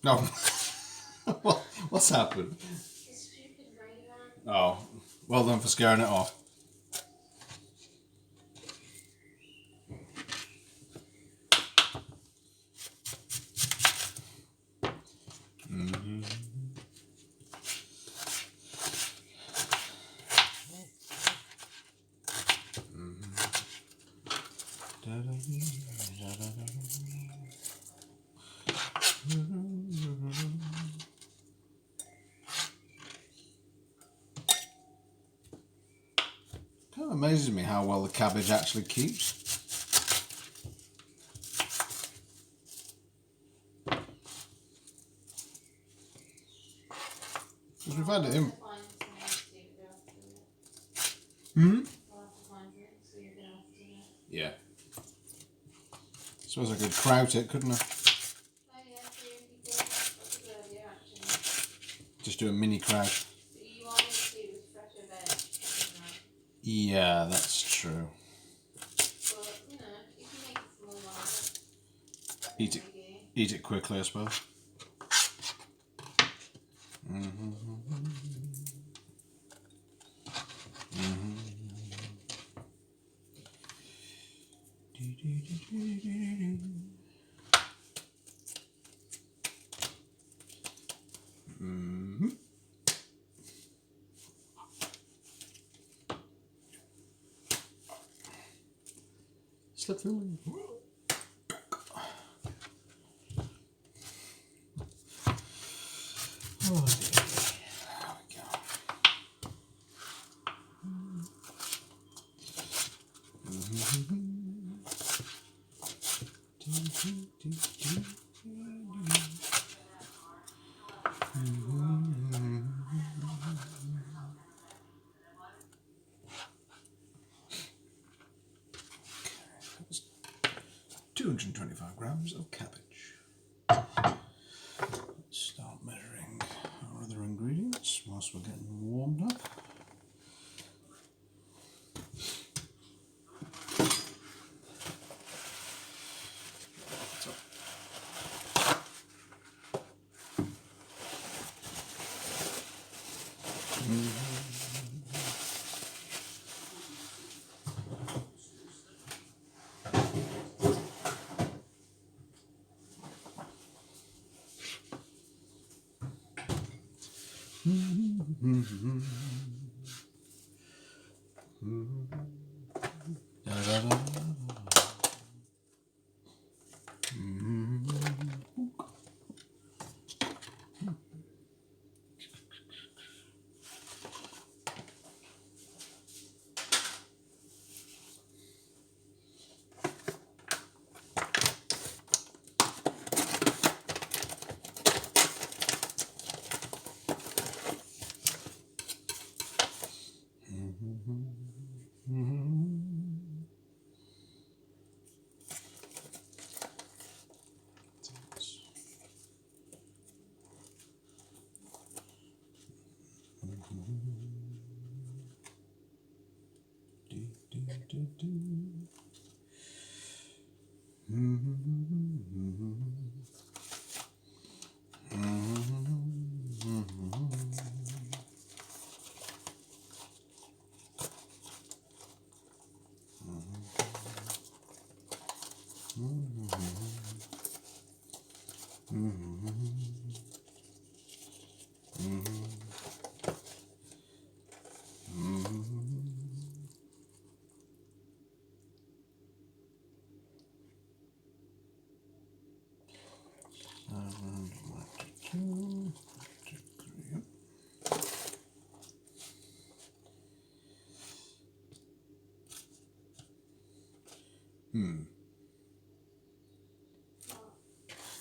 No. What's happened? Oh, well done for scaring it off. Kind of amazes me how well the cabbage actually keeps. Because we've had it in. Yeah. Suppose I could kraut it, couldn't I? Just do a mini kraut. Yeah, that's true. Eat it quickly, I suppose. Slip through. Oh dear. There we go. Okay, 225 grams of cabbage. Let's start measuring our other ingredients whilst we're getting warmed up.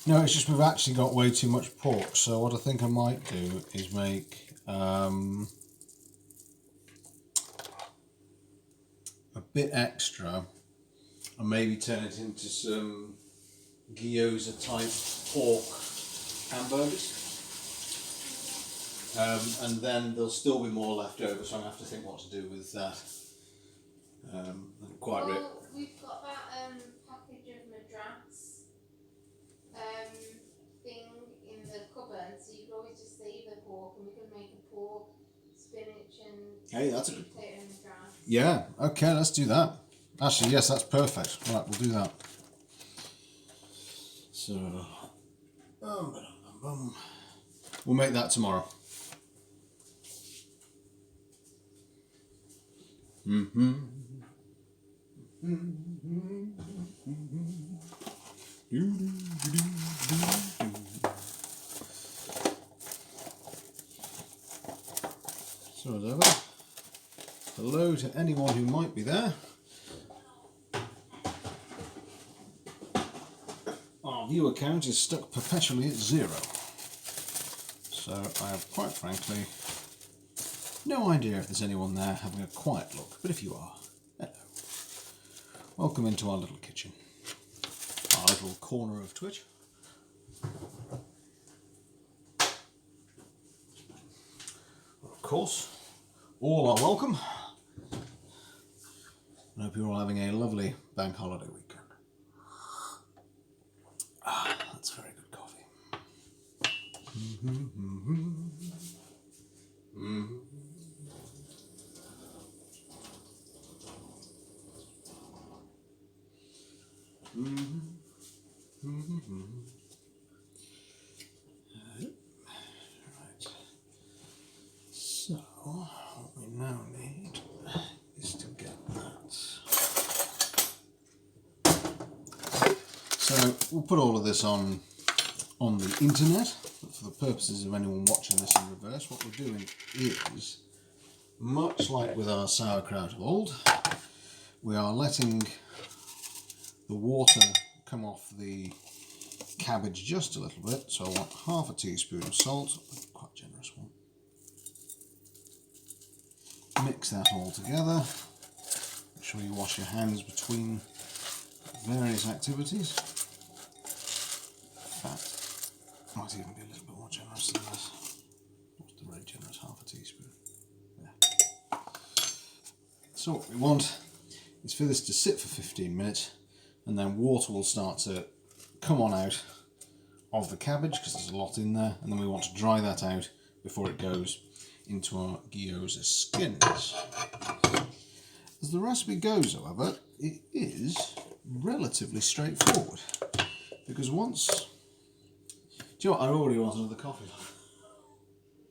No, it's just we've actually got way too much pork. So what I think I might do is make a bit extra and maybe turn it into some Gyoza type pork hamburgers. And then there'll still be more left over, so I'm going to have to think what to do with that. We've got that package of madras thing in the cupboard, so you can always just save the pork and we can make a pork, spinach and hey, that's a good potato madras. Yeah, okay, let's do that. Actually, yes, that's perfect. Right, we'll do that. So, we'll make that tomorrow. So, as ever, hello to anyone who might be there. Our viewer count is stuck perpetually at 0. So I have quite frankly no idea if there's anyone there having a quiet look, but if you are, hello. Welcome into our little kitchen, our little corner of Twitch. Of course, all are welcome. I hope you're all having a lovely bank holiday weekend. That's very good coffee. Right. So, what we now need is to get that. So, we'll put all of this on the internet, but for the purposes of anyone watching this in reverse, what we're doing is, much like with our sauerkraut of old, we are letting the water come off the cabbage just a little bit. So I want half a teaspoon of salt, quite a generous one. Mix that all together. Make sure you wash your hands between various activities. In fact, might even be a little bit more generous than this. What's the very generous half a teaspoon? Yeah. So what we want is for this to sit for 15 minutes, and then water will start to come on out of the cabbage because there's a lot in there, and then we want to dry that out before it goes into our gyoza skins. As the recipe goes, however, it is relatively straightforward, because once... Do you know what? I already want another coffee.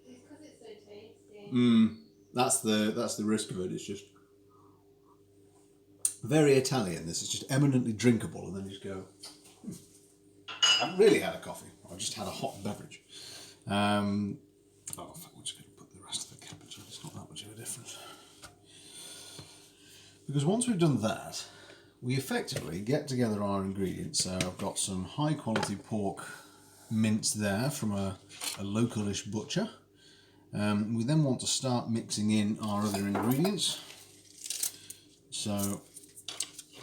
It's because it's so tasty. That's the risk of it. It's just very Italian. This is just eminently drinkable, and then you just go, I haven't really had a coffee. I just had a hot beverage. In fact, we're just going to put the rest of the cabbage on. It's not that much of a difference. Because once we've done that, we effectively get together our ingredients. So I've got some high quality pork minced there from a localish butcher. We then want to start mixing in our other ingredients. So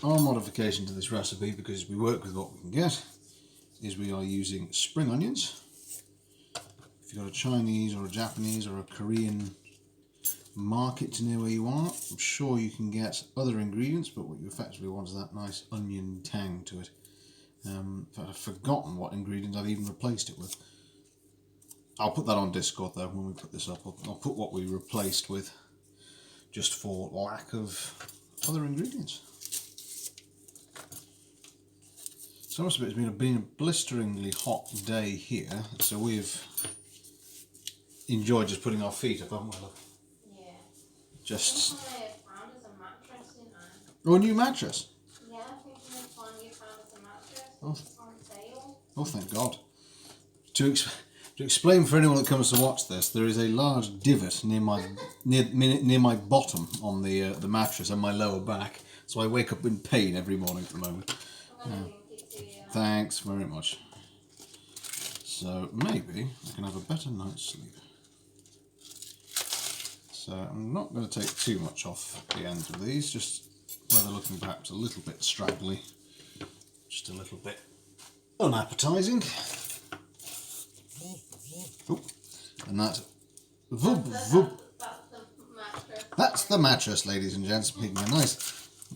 our modification to this recipe, because we work with what we can get, is we are using spring onions. If you've got a Chinese or a Japanese or a Korean market near where you are, I'm sure you can get other ingredients, but what you effectively want is that nice onion tang to it. In fact, I've forgotten what ingredient I've even replaced it with. I'll put that on Discord though when we put this up. I'll put what we replaced with, just for lack of other ingredients. So it's been a blisteringly hot day here, so we've enjoyed just putting our feet up, haven't we? Look. Yeah. Just. I found us a mattress, didn't I? Oh, a new mattress? Yeah, I think you found us a mattress. Oh. It's on sale. Oh, thank God. Just To explain for anyone that comes to watch this, there is a large divot near my bottom on the mattress and my lower back, so I wake up in pain every morning at the moment. I'm gonna link it to you. Thanks very much. So maybe I can have a better night's sleep. So I'm not going to take too much off the ends of these, just where they're looking perhaps a little bit straggly, just a little bit unappetising. Oop. And that, that's the mattress, ladies and gents, making a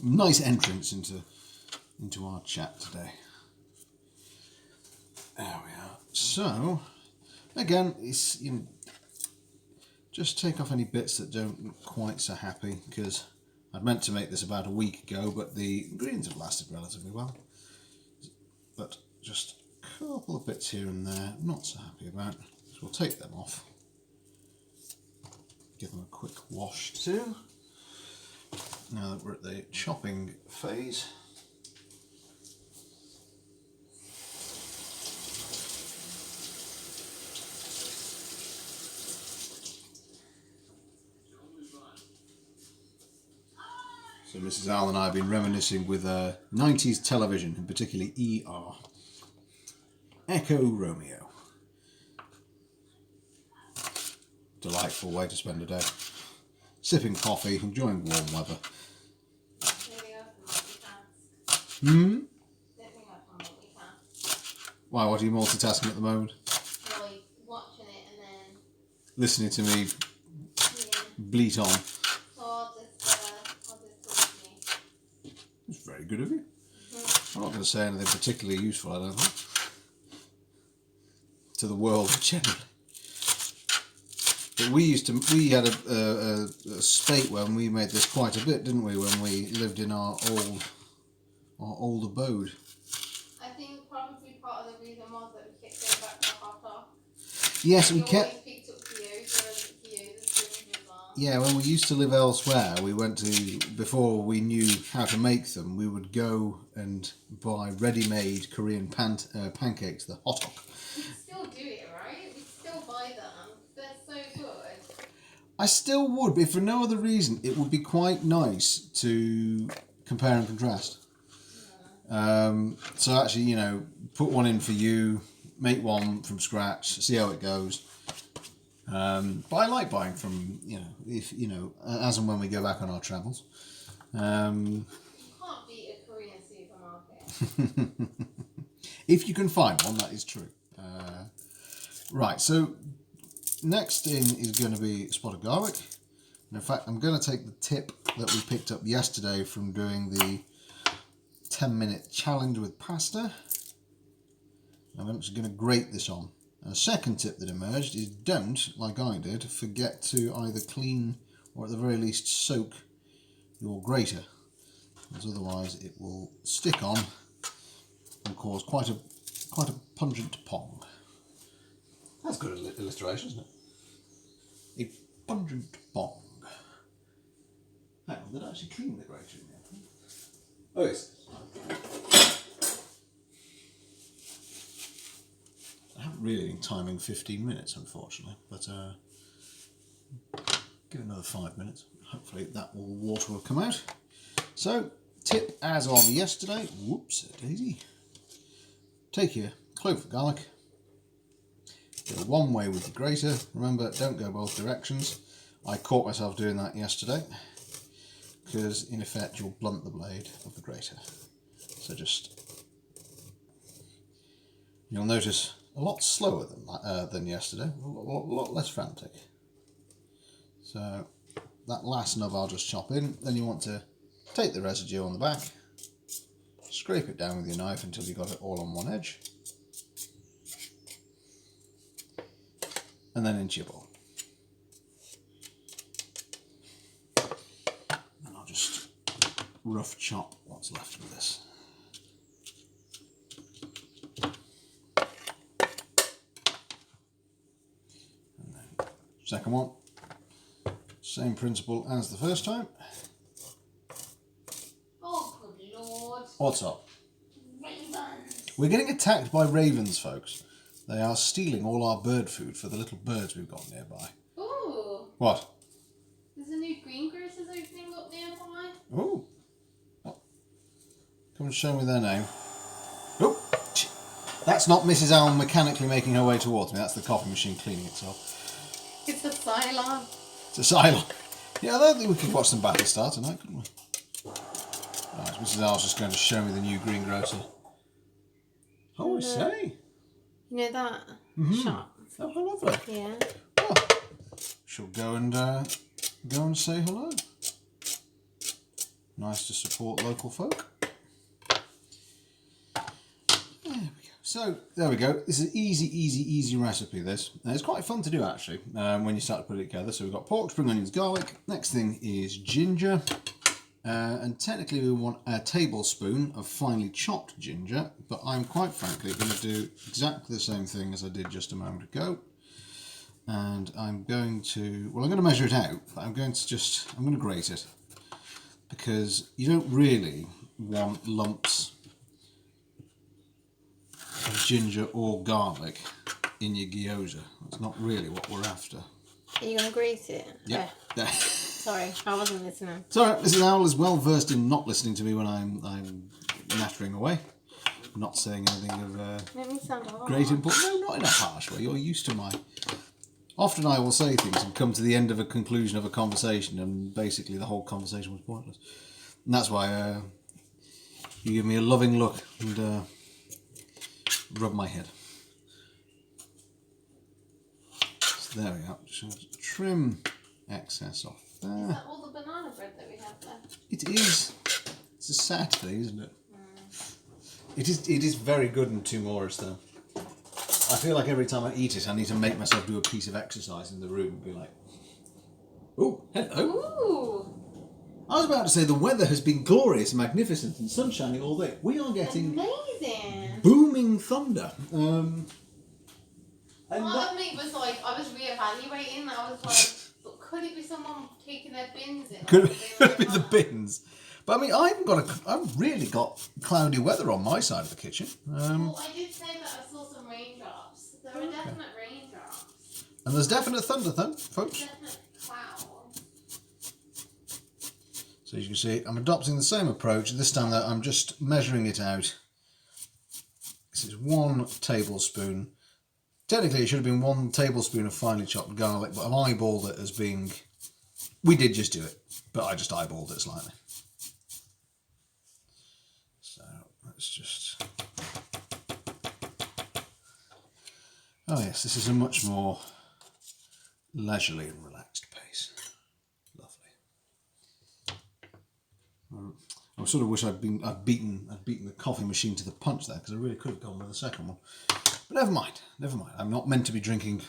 nice entrance into our chat today. There we are. So again, it's, you know, just take off any bits that don't look quite so happy, because I'd meant to make this about a week ago, but the ingredients have lasted relatively well. But just a couple of bits here and there, I'm not so happy about. So we'll take them off. Give them a quick wash too. Now that we're at the chopping phase. So Mrs. Al and I have been reminiscing with 90s television, and particularly ER. Echo Romeo. Delightful way to spend a day. Sipping coffee, enjoying warm weather. Why, what are you multitasking at the moment? Like watching it and then listening to me bleat on. So I'll just talk to you. It's very good of you. I'm not going to say anything particularly useful, I don't think, to the world generally. But we had a spate when we made this quite a bit, didn't we, when we lived in our old abode. I think probably part of the reason was that we kept going back to our hot. Yes, we always picked up Yeah, when we used to live elsewhere, we went to, before we knew how to make them, we would go and buy ready-made Korean pancakes, the hotteok. We still do it, right? We still buy them. They're so good. I still would, but if for no other reason, it would be quite nice to compare and contrast. Yeah. So actually, you know, put one in for you, make one from scratch, see how it goes. But I like buying from, as and when we go back on our travels. You can't beat a Korean supermarket. If you can find one, that is true. Right, so next in is going to be spotted garlic. And in fact, I'm going to take the tip that we picked up yesterday from doing the 10-minute challenge with pasta. And I'm just going to grate this on. And the second tip that emerged is don't, like I did, forget to either clean or at the very least soak your grater, as otherwise it will stick on and cause quite a pungent pong. That's good alliteration, isn't it? A pungent pong. Hang on, did I actually clean the grater in there? Oh yes. I haven't really been timing 15 minutes, unfortunately, but give it another 5 minutes. Hopefully that water will come out. So, tip as of yesterday. Whoops, daisy. Take your clove of garlic. Go one way with the grater. Remember, don't go both directions. I caught myself doing that yesterday because, in effect, you'll blunt the blade of the grater. So you'll notice a lot slower than yesterday, a lot less frantic. So that last nub I'll just chop in. Then you want to take the residue on the back, scrape it down with your knife until you've got it all on one edge, and then into your bowl. And I'll just rough chop what's left of this. Second one, same principle as the first time. Oh, good lord. What's up? Ravens. We're getting attacked by ravens, folks. They are stealing all our bird food for the little birds we've got nearby. Ooh. What? There's a new greengrocers opening up nearby. Oh. Come and show me their name. Oh. That's not Mrs. Owl mechanically making her way towards me. That's the coffee machine cleaning itself. It's a Cylon. It's a Cylon. Yeah, I don't think we could watch some Battlestar tonight, couldn't we? Right, Mrs. Owl's just going to show me the new greengrocer. Oh, I say. You know that shop? Oh, how lovely. Yeah. Oh, she'll go and say hello. Nice to support local folk. There we go. So there we go. This is an easy recipe. This it's quite fun to do actually when you start to put it together. So we've got pork, spring onions, garlic. Next thing is ginger, and technically we want a tablespoon of finely chopped ginger. But I'm quite frankly going to do exactly the same thing as I did just a moment ago. And I'm going to measure it out, but I'm going to grate it, because you don't really want lumps of ginger or garlic in your gyoza. That's not really what we're after. Are you going to grate it? Yeah. Sorry, I wasn't listening. Sorry, Mrs. Owl is well versed in not listening to me when I'm nattering away. Not saying anything of Make me sound hard. great importance. No, not in a harsh way. You're used to my... Often I will say things and come to the end of a conclusion of a conversation and basically the whole conversation was pointless. And that's why you give me a loving look and rub my head. So there we go. Just trim excess off there. Is that all the banana bread that we have left? It is. It's a sad thing, isn't it? It is very good in Timorous though. I feel like every time I eat it, I need to make myself do a piece of exercise in the room and be like, "Oh, hello." Ooh. I was about to say the weather has been glorious, magnificent, and sunshiny all day. We are getting amazing booming thunder. And part of me was like, I was reevaluating. I was like, could it be someone taking their bins in? could it be the bins? But I mean, I've really got cloudy weather on my side of the kitchen. Well, I did say that I saw some raindrops. There are definite raindrops. And there's definite thunder, folks. Definite cloud. So as you can see, I'm adopting the same approach. This time though, I'm just measuring it out. This is 1 tablespoon. Technically it should have been 1 tablespoon of finely chopped garlic, but I've eyeballed it as being... We did just do it, but I just eyeballed it slightly. So let's just... Oh yes, this is a much more leisurely and relaxed pace. I sort of wish I'd beaten the coffee machine to the punch there, because I really could have gone with the second one. But never mind. I'm not meant to be drinking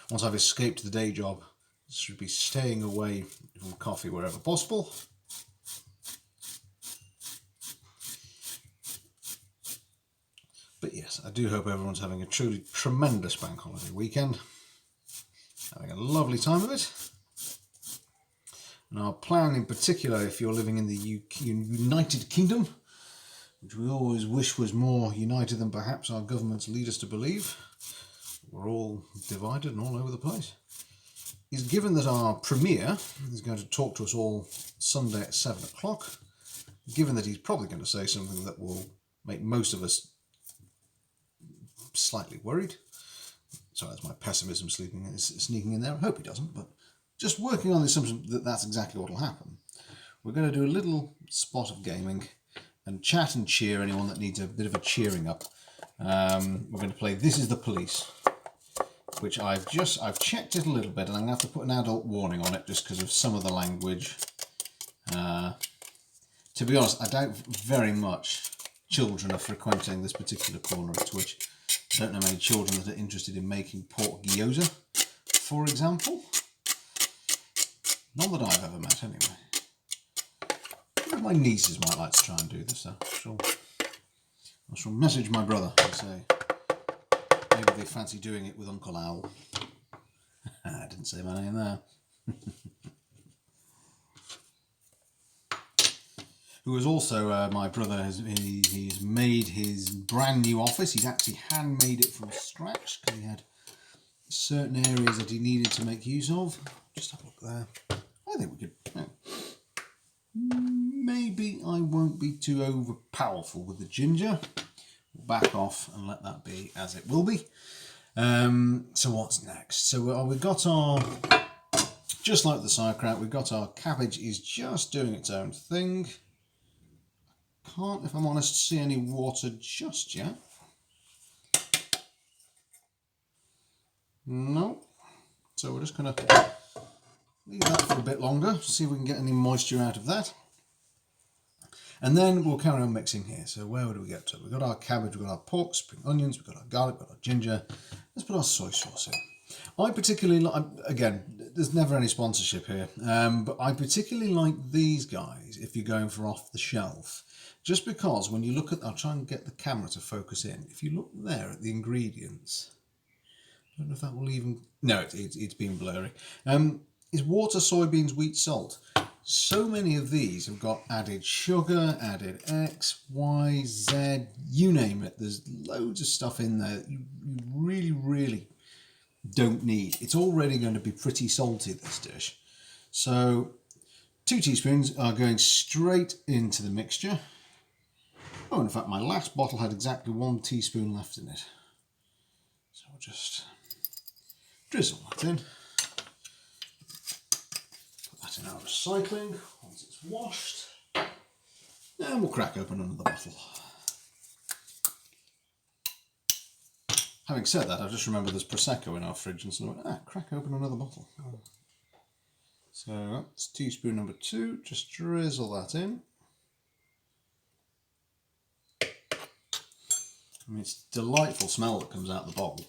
once I've escaped the day job. I should be staying away from coffee wherever possible. But yes, I do hope everyone's having a truly tremendous bank holiday weekend. Having a lovely time of it. And our plan in particular, if you're living in the United Kingdom, which we always wish was more united than perhaps our governments lead us to believe, we're all divided and all over the place, is given that our Premier is going to talk to us all Sunday at 7 o'clock, given that he's probably going to say something that will make most of us slightly worried. Sorry, that's my pessimism sneaking in there. I hope he doesn't, but just working on the assumption that that's exactly what will happen. We're going to do a little spot of gaming and chat and cheer anyone that needs a bit of a cheering up. We're going to play This Is the Police, which I've checked it a little bit, and I'm going to have to put an adult warning on it just because of some of the language. To be honest, I doubt very much children are frequenting this particular corner of Twitch. I don't know many children that are interested in making pork gyoza, for example. None that I've ever met, anyway. My nieces might like to try and do this, though. I shall message my brother and say maybe they fancy doing it with Uncle Owl. I didn't say my name there. who is also my brother. He's made his brand new office. He's actually handmade it from scratch because he had certain areas that he needed to make use of. Just have a look there. I think we could. Maybe I won't be too over powerful with the ginger. We'll back off and let that be as it will be. So what's next? So we've got our, just like the sauerkraut, we've got our cabbage is just doing its own thing. Can't, if I'm honest, see any water just yet. No. So we're just going to leave that for a bit longer, see if we can get any moisture out of that. And then we'll carry on mixing here. So where do we get to? We've got our cabbage, we've got our pork, spring onions, we've got our garlic, we've got our ginger. Let's put our soy sauce in. I particularly like, again, there's never any sponsorship here, but I particularly like these guys if you're going for off the shelf. Just because when you look at, I'll try and get the camera to focus in. If you look there at the ingredients, I don't know if that will even, no, it's been blurry. Is water, soybeans, wheat, salt. So many of these have got added sugar, added X, Y, Z, you name it. There's loads of stuff in there that you really, really don't need. It's already going to be pretty salty, this dish. So 2 teaspoons are going straight into the mixture. Oh, in fact, my last bottle had exactly 1 teaspoon left in it. So we'll just drizzle that in. In our recycling once it's washed, and we'll crack open another bottle. Having said that, I just remember there's Prosecco in our fridge, and so I went, crack open another bottle. So that's teaspoon number 2, just drizzle that in. I mean, it's a delightful smell that comes out of the bottle.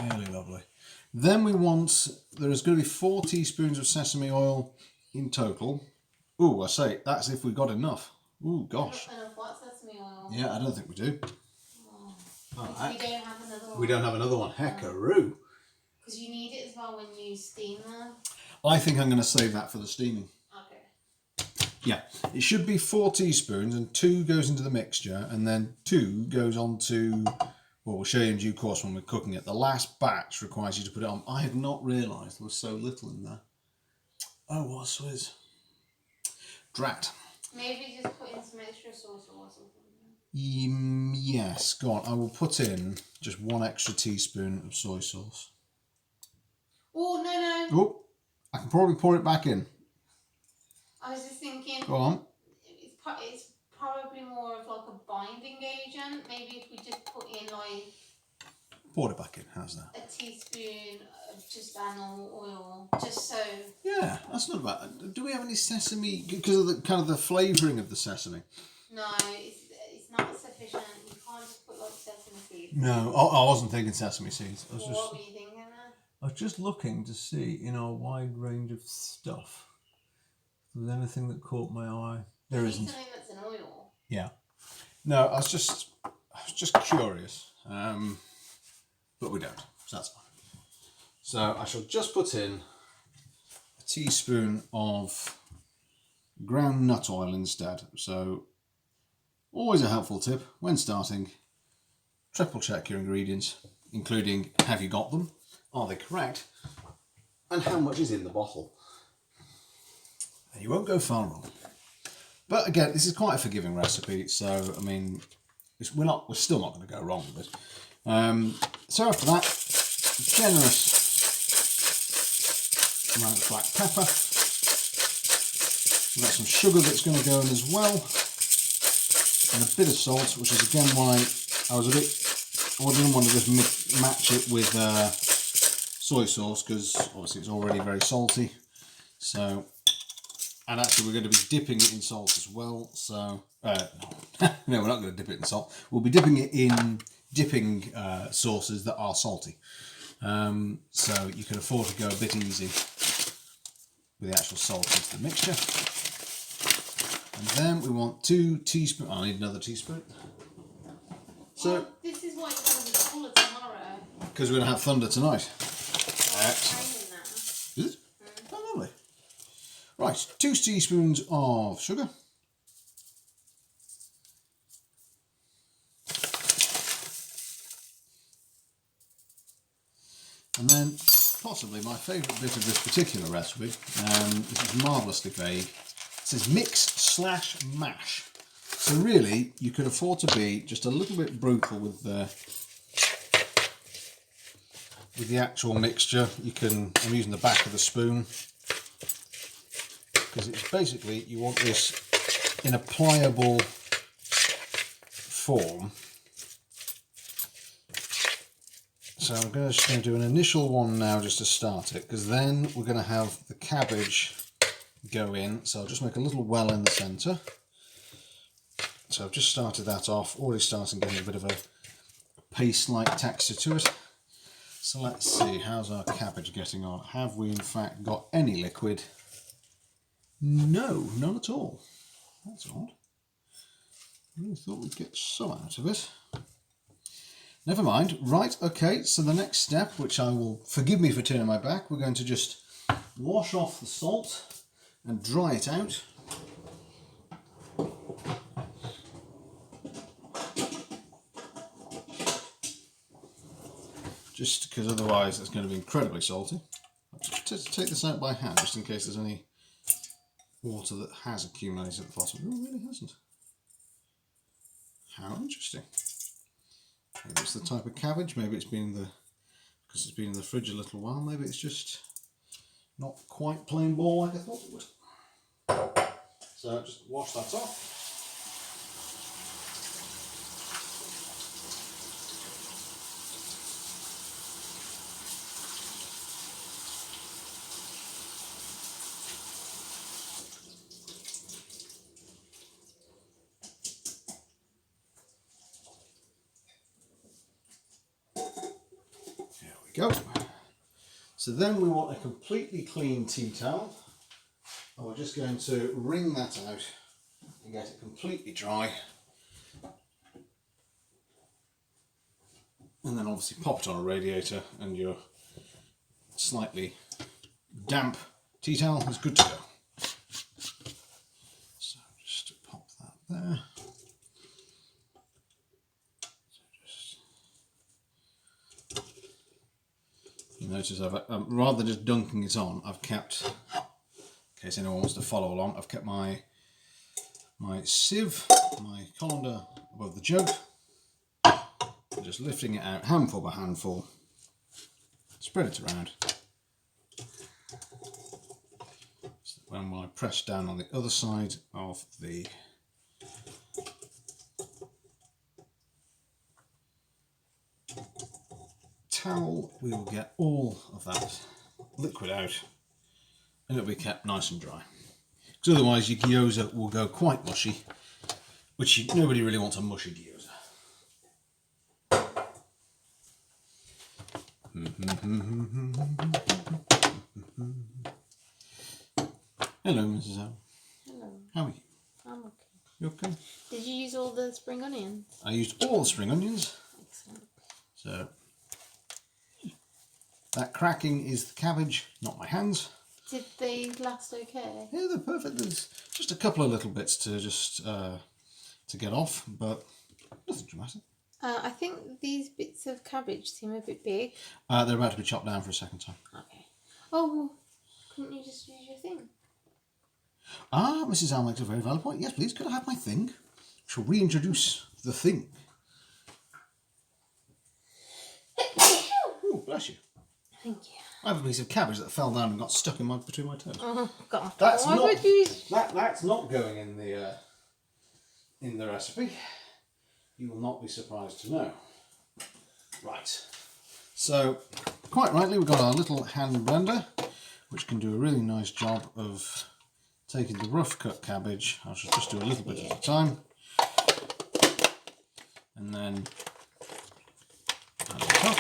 Really lovely. Then we want, there is going to be 4 teaspoons of sesame oil in total. Ooh, I say, that's if we've got enough. Ooh, gosh. Enough what, sesame oil? Yeah, I don't think we do. We don't have another one. We don't have another one. Heckaroo. Because you need it as well when you steam them. I think I'm going to save that for the steaming. Okay. Yeah, it should be 4 teaspoons and 2 goes into the mixture and then 2 goes on to... Well, we'll show you in due course when we're cooking it. The last batch requires you to put it on. I had not realised there was so little in there. Oh, what a swizz. Drat. Maybe just put in some extra sauce or something. Yes, go on. I will put in just 1 extra teaspoon of soy sauce. Oh, no. Oh, I can probably pour it back in. I was just thinking... Go on. It's probably more of like a binding agent. Maybe if we just put in like... Pour it back in, how's that? A teaspoon of just animal oil, just so... Yeah, that's not bad. Do we have any sesame, because of the kind of the flavouring of the sesame? No, it's not sufficient. You can't just put like sesame seeds. No, I wasn't thinking sesame seeds. What were you thinking then? I was just looking to see in our wide range of stuff if there's anything that caught my eye. There isn't. Something that's an oil. Yeah. No, I was just curious, but we don't. So that's fine. So I shall just put in a teaspoon of ground nut oil instead. So always a helpful tip when starting. Triple check your ingredients, including have you got them, are they correct, and how much is in the bottle. And you won't go far wrong. But again, this is quite a forgiving recipe, so I mean, we're still not going to go wrong with it. So after that, generous amount of black pepper. We've got some sugar that's going to go in as well, and a bit of salt, which is again why I didn't want to just match it with soy sauce, because obviously it's already very salty. So. And actually we're going to be dipping it in salt as well, so... no, we're not going to dip it in salt. We'll be dipping it in dipping sauces that are salty. So you can afford to go a bit easy with the actual salt into the mixture. And then we want 2 teaspoons... I need another teaspoon. So... Well, this is why it's going to be cooler tomorrow. Because we're going to have thunder tonight. Excellent. Is it? Oh, lovely. Right, 2 teaspoons of sugar. And then possibly my favourite bit of this particular recipe, this is marvellously vague, it says mix/mash. So really you could afford to be just a little bit brutal with the actual mixture. I'm using the back of the spoon because it's basically, you want this in a pliable form. So I'm just going to do an initial one now just to start it, because then we're going to have the cabbage go in. So I'll just make a little well in the centre. So I've just started that off, already starting getting a bit of a paste-like texture to it. So let's see, how's our cabbage getting on? Have we in fact got any liquid? No, none at all. That's odd. I really thought we'd get some out of it. Never mind. Right, okay, so the next step, which I will, forgive me for turning my back, we're going to just wash off the salt and dry it out. Just because otherwise it's going to be incredibly salty. I'll just take this out by hand, just in case there's any water that has accumulated at the bottom. Oh, it really hasn't. How interesting. Maybe it's the type of cabbage, maybe it's been because it's been in the fridge a little while, maybe it's just not quite plain ball like I thought it would. So just wash that off. There we go. So then we want a completely clean tea towel. And we're just going to wring that out and get it completely dry. And then obviously pop it on a radiator and your slightly damp tea towel is good to go. So just pop that there. You notice I've, rather than just dunking it on, I've kept, in case anyone wants to follow along, I've kept my sieve, my colander above the jug, and just lifting it out handful by handful, spread it around. So when I press down on the other side of the towel, we will get all of that liquid out and it'll be kept nice and dry. Because otherwise your gyoza will go quite mushy, which nobody really wants a mushy gyoza. Hello, Mrs. O. Hello. How are you? I'm okay. You okay? Did you use all the spring onions? I used all the spring onions. Excellent. So that cracking is the cabbage, not my hands. Did they last okay? Yeah, they're perfect. There's just a couple of little bits to just to get off, but nothing dramatic. I think these bits of cabbage seem a bit big. They're about to be chopped down for a second time. Okay. Oh, well, couldn't you just use your thing? Ah, Mrs. Al makes a very valid point. Yes, please, could I have my thing? Shall reintroduce the thing. Oh, bless you. Thank you. I have a piece of cabbage that fell down and got stuck in between my toes. Oh, God. That's Why not would you... that's not going in the recipe. You will not be surprised to know. Right. So, quite rightly, we've got our little hand blender, which can do a really nice job of taking the rough cut cabbage. I should just do a little bit at a time. And then add the top.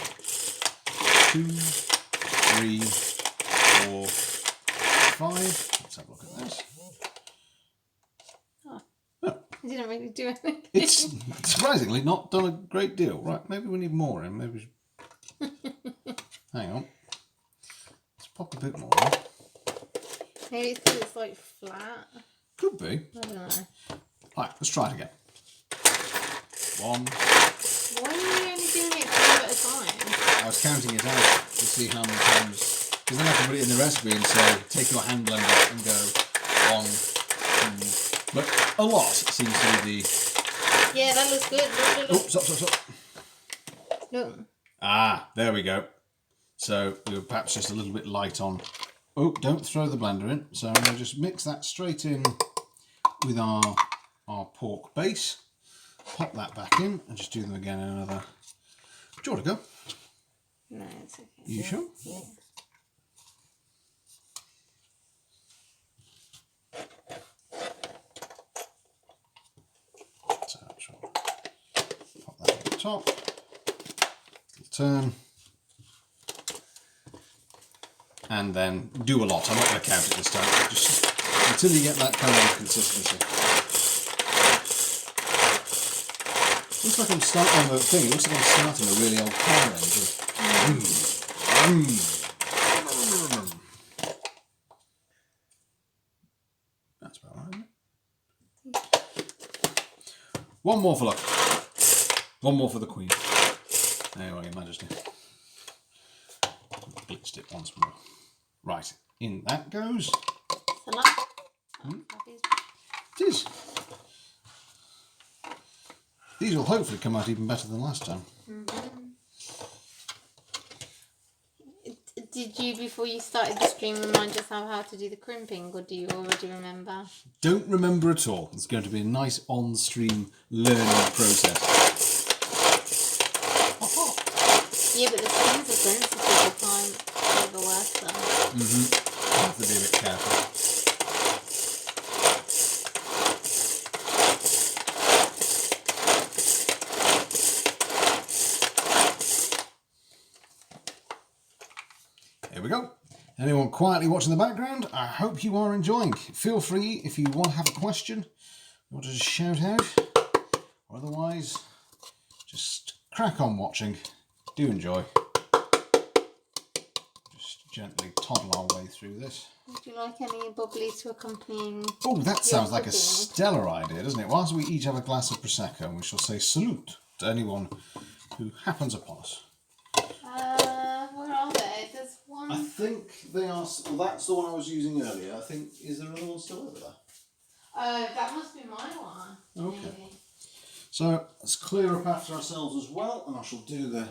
2, 3, 4, 5. Let's have a look at this. It didn't really do anything. It's surprisingly not done a great deal. Right, maybe we need more in. Maybe. Hang on. Let's pop a bit more in. Maybe it's because it's like flat. Could be. I don't know. Right, let's try it again. 1. Why are you only doing it 2 at a time? I was counting it out to see how many times. Because then I can put it in the recipe and say, take your hand blender and go 1, 2. But a lot seems to be the. Yeah, that looks good. Look, Oh, look, stop. look. Ah, there we go. So we were perhaps just a little bit light on. Oh, don't throw the blender in. So I'm going to just mix that straight in with our pork base. Pop that back in and just do them again in another. Do you want to go? No, it's okay. You sure? Yeah. So I'll pop that on the top. Little turn. And then do a lot. I'm not going to count it this time. Just until you get that kind of consistency. Looks like I'm starting on the thing. It looks like I'm starting a really old car engine. That's about right, isn't it? One more for luck. One more for the Queen. There you are, Your Majesty. Blitzed it once more. Right, in that goes. It's a lot. It is. These will hopefully come out even better than last time. Did you, before you started the stream, remind yourself how to do the crimping, or do you already remember? Don't remember at all. It's going to be a nice on-stream learning process. Yeah, but the skins are sensitive. You can't overwork them. I have to be a bit careful. Here we go. Anyone quietly watching the background? I hope you are enjoying. Feel free if you want to have a question, you want to just shout out, or otherwise, just crack on watching. Do enjoy. Just gently toddle our way through this. Would you like any bubblies to accompany? Oh, that sounds like a cooking? stellar idea, doesn't it? Whilst we each have a glass of Prosecco, and we shall say salute to anyone who happens upon us. Where are they? There's one. I think they are. Well, that's the one I was using earlier. I think, is there another one still over there? That must be my one. Okay. Maybe. So let's clear up after ourselves as well, and I shall do the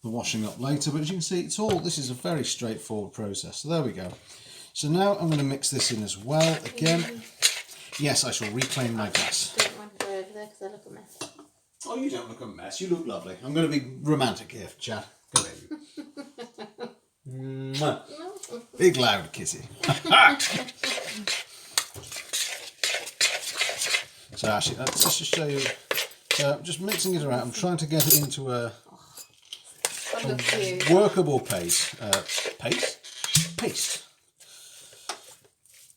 washing up later. But as you can see, this is a very straightforward process. So there we go. So now I'm going to mix this in as well. Again, yes, I shall reclaim my glass. I don't want to go over there because I look a mess. Oh, you don't look a mess. You look lovely. I'm going to be romantic here, Chad. Go ahead. Mwah. Big loud kissy. So actually, let's just show you. So I'm just mixing it around. I'm trying to get it into a workable paste. Paste.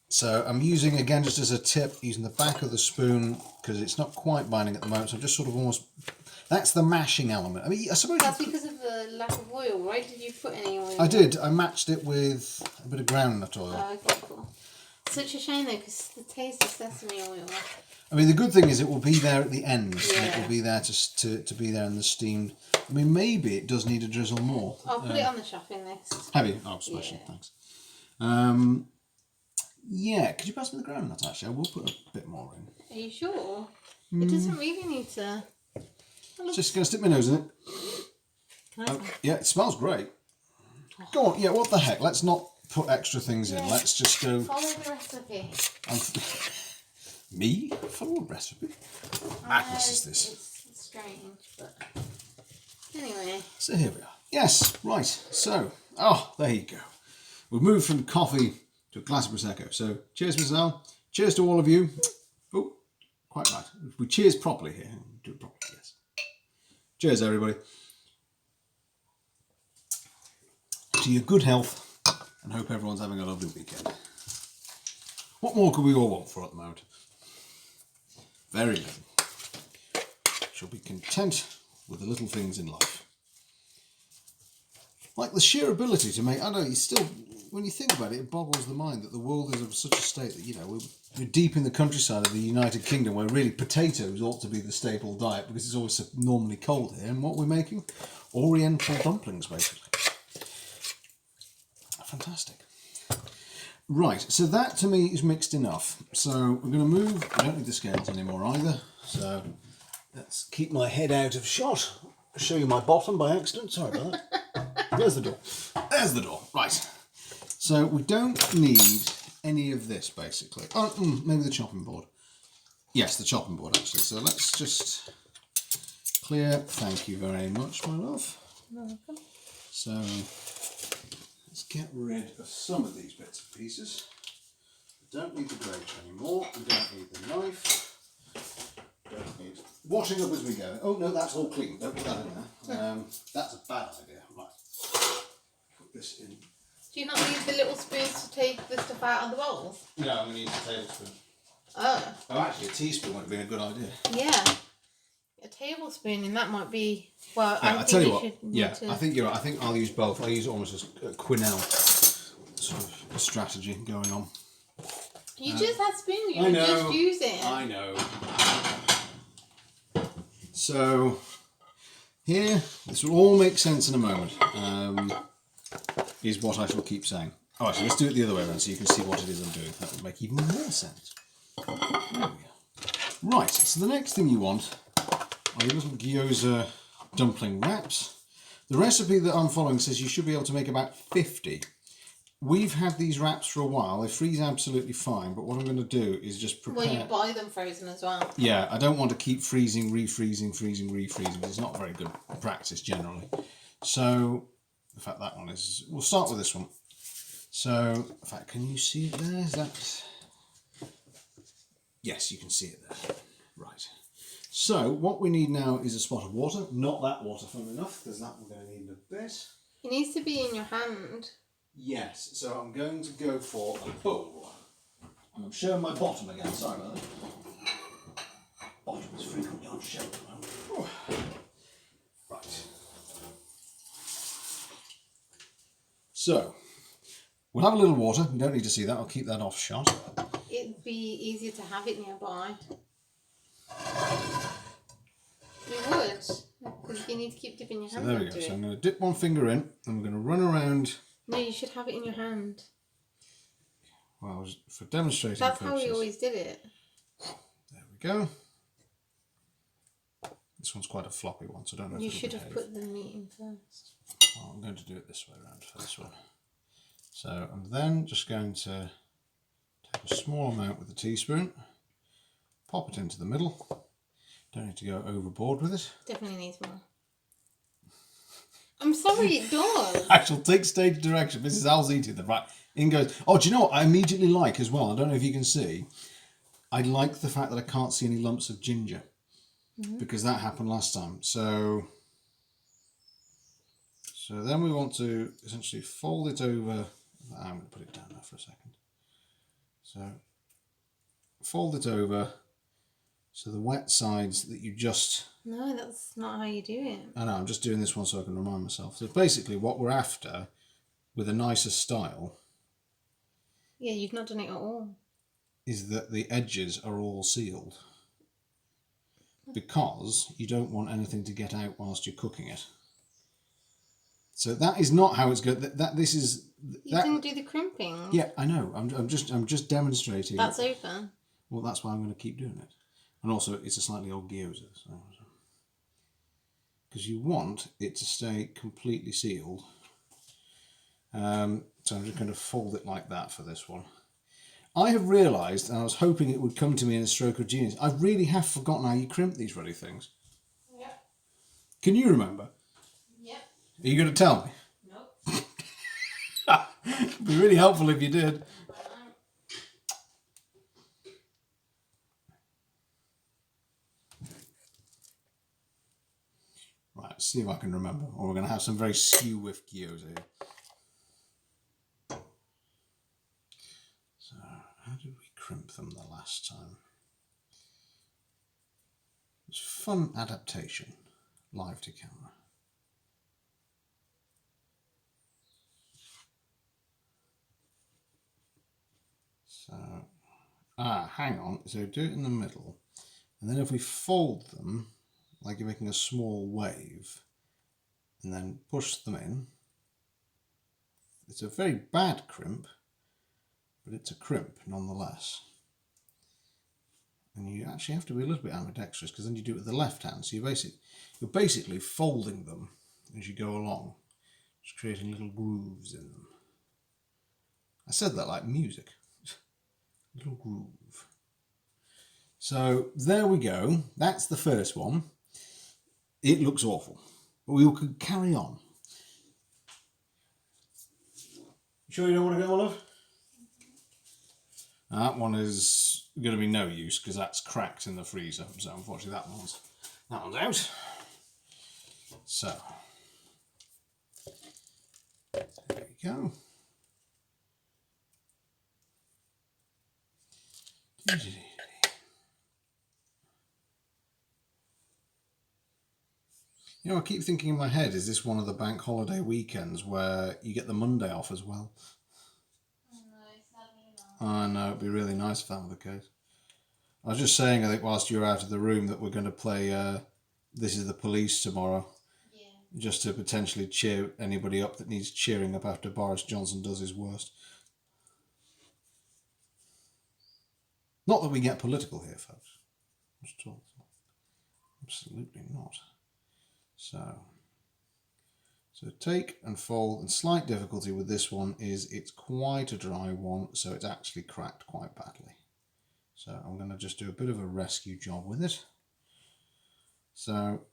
So I'm using, again, just as a tip, using the back of the spoon because it's not quite binding at the moment. So I'm just sort of almost. That's the mashing element. I mean, I suppose that's because of the lack of oil, right? Did you put any oil? I did. I matched it with a bit of groundnut oil. Oh, okay, cool. Such a shame though, because the taste of sesame oil. I mean, the good thing is it will be there at the end. Yeah. And it will be there to be there in the steamed. I mean, maybe it does need a drizzle more. I'll put it on the shopping list. Have you? Oh, smashing. Yeah. Thanks. Yeah, could you pass me the groundnut, actually? I will put a bit more in. Are you sure? It doesn't really need to. Just going to stick my nose in it. Oh, yeah, it smells great. Go on, yeah, what the heck? Let's not put extra things in. Let's just go. Follow the recipe. Me? Follow a recipe? Madness is this. It's strange, but anyway. So here we are. Yes, right. So, there you go. We've moved from coffee to a glass of Prosecco. So, cheers, Miss Al. Cheers to all of you. Oh, quite right. If we cheers properly here. Do it properly, yes. Cheers, everybody. To your good health, and hope everyone's having a lovely weekend. What more could we all want for at the moment? Very little. Shall be content with the little things in life. Like the sheer ability to make, I don't know, you still, when you think about it, it boggles the mind that the world is of such a state that, you know, we're deep in the countryside of the United Kingdom where really potatoes ought to be the staple diet because it's always normally cold here. And what we're making? Oriental dumplings, basically. Fantastic. Right, so that to me is mixed enough. So we're going to move, I don't need the scales anymore either. So let's keep my head out of shot. I'll show you my bottom by accident, sorry about that. There's the door. There's the door. Right. So we don't need any of this, basically. Oh, maybe the chopping board. Yes, the chopping board, actually. So let's just clear. Thank you very much, my love. Welcome. So let's get rid of some of these bits and pieces. We don't need the grate anymore. We don't need the knife. Don't need washing up as we go. Oh, no, that's all clean. Don't put that in there. That's a bad idea. Right. Put this in. Do you not need the little spoons to take the stuff out of the bowls? No, I'm going to use a tablespoon. Oh. Oh, actually, a teaspoon would have been a good idea. Yeah. A tablespoon, and that might be. Well, Yeah, I tell think you you what. should. Yeah, I think you're right. I think I'll use both. I'll use it almost as a Quenelle sort of a strategy going on. You just had spoons. You I would know. just use it. I know. So here, this will all make sense in a moment. Is what I shall keep saying. Oh, actually, let's do it the other way around so you can see what it is I'm doing. That will make even more sense. There we go. Right, so the next thing you want are your little gyoza dumpling wraps. The recipe that I'm following says you should be able to make about 50. We've had these wraps for a while. They freeze absolutely fine, but what I'm going to do is just prepare... Well, you buy them frozen as well. Yeah, I don't want to keep freezing, refreezing, freezing, refreezing, because it's not very good practice generally. So, in fact, that one is... We'll start with this one. So, in fact, can you see it there? Is that... Yes, you can see it there. Right. So, what we need now is a spot of water. Not that water, funnily enough, because that we're going to need in a bit. It needs to be in your hand. Yes, so I'm going to go for a bowl. I'm showing my bottom again, sorry about that. Bottom is frequently on show at the moment. Right. So, we'll have a little water. You don't need to see that, I'll keep that off shot. It'd be easier to have it nearby. You would, because you need to keep dipping your hand So there we into go. it. So I'm going to dip one finger in, and we're going to run around. No, you should have it in your hand. Well, for demonstrating That's purposes. how we always did it. There we go. This one's quite a floppy one, so I don't know if You it'll should have behave. put the meat in first. Well, I'm going to do it this way around for this one. So I'm then just going to take a small amount with a teaspoon, pop it into the middle. Don't need to go overboard with it. Definitely needs more. I'm sorry, it does. I shall take stage direction. Mrs. Al's eating the right. In goes. Oh, do you know what I immediately like as well? I don't know if you can see. I like the fact that I can't see any lumps of ginger because that happened last time. So then we want to essentially fold it over. I'm going to put it down there for a second. So fold it over. So the wet sides that you just... No, that's not how you do it. I know, I'm just doing this one so I can remind myself. So basically what we're after, with a nicer style... Yeah, you've not done it at all. ...is that the edges are all sealed. Because you don't want anything to get out whilst you're cooking it. So that is not how it's good. This is... You didn't do the crimping. Yeah, I know. I'm just demonstrating. That's open. Well, that's why I'm going to keep doing it. And also, it's a slightly old gyoza. Because you want it to stay completely sealed. So I'm just going to fold it like that for this one. I have realised, and I was hoping it would come to me in a stroke of genius, I really have forgotten how you crimp these bloody things. Yep. Can you remember? Yep. Are you going to tell me? Nope. It'd be really helpful if you did. Right, let's see if I can remember. Or we're going to have some very skew-whiff gyoza here. So, how did we crimp them the last time? It was fun adaptation, live to camera. hang on. So do it in the middle. And then if we fold them, like you're making a small wave, and then push them in. It's a very bad crimp, but it's a crimp nonetheless. And you actually have to be a little bit ambidextrous because then you do it with the left hand. So you're basically folding them as you go along, just creating little grooves in them. I said that like music. Little groove. So there we go. That's the first one. It looks awful, but we could carry on. You sure you don't want to go, Olive? That one is going to be no use because that's cracked in the freezer. So unfortunately that one's out. So there we go. You know, I keep thinking in my head, is this one of the bank holiday weekends where you get the Monday off as well? I know, it'd be really nice if that were the case. I was just saying, I think, whilst you were out of the room, that we're going to play This Is the Police tomorrow. Yeah. Just to potentially cheer anybody up that needs cheering up after Boris Johnson does his worst. Not that we get political here, folks. Not at all. Absolutely not. So take and fold, and slight difficulty with this one is it's quite a dry one, so it's actually cracked quite badly. So I'm going to just do a bit of a rescue job with it. So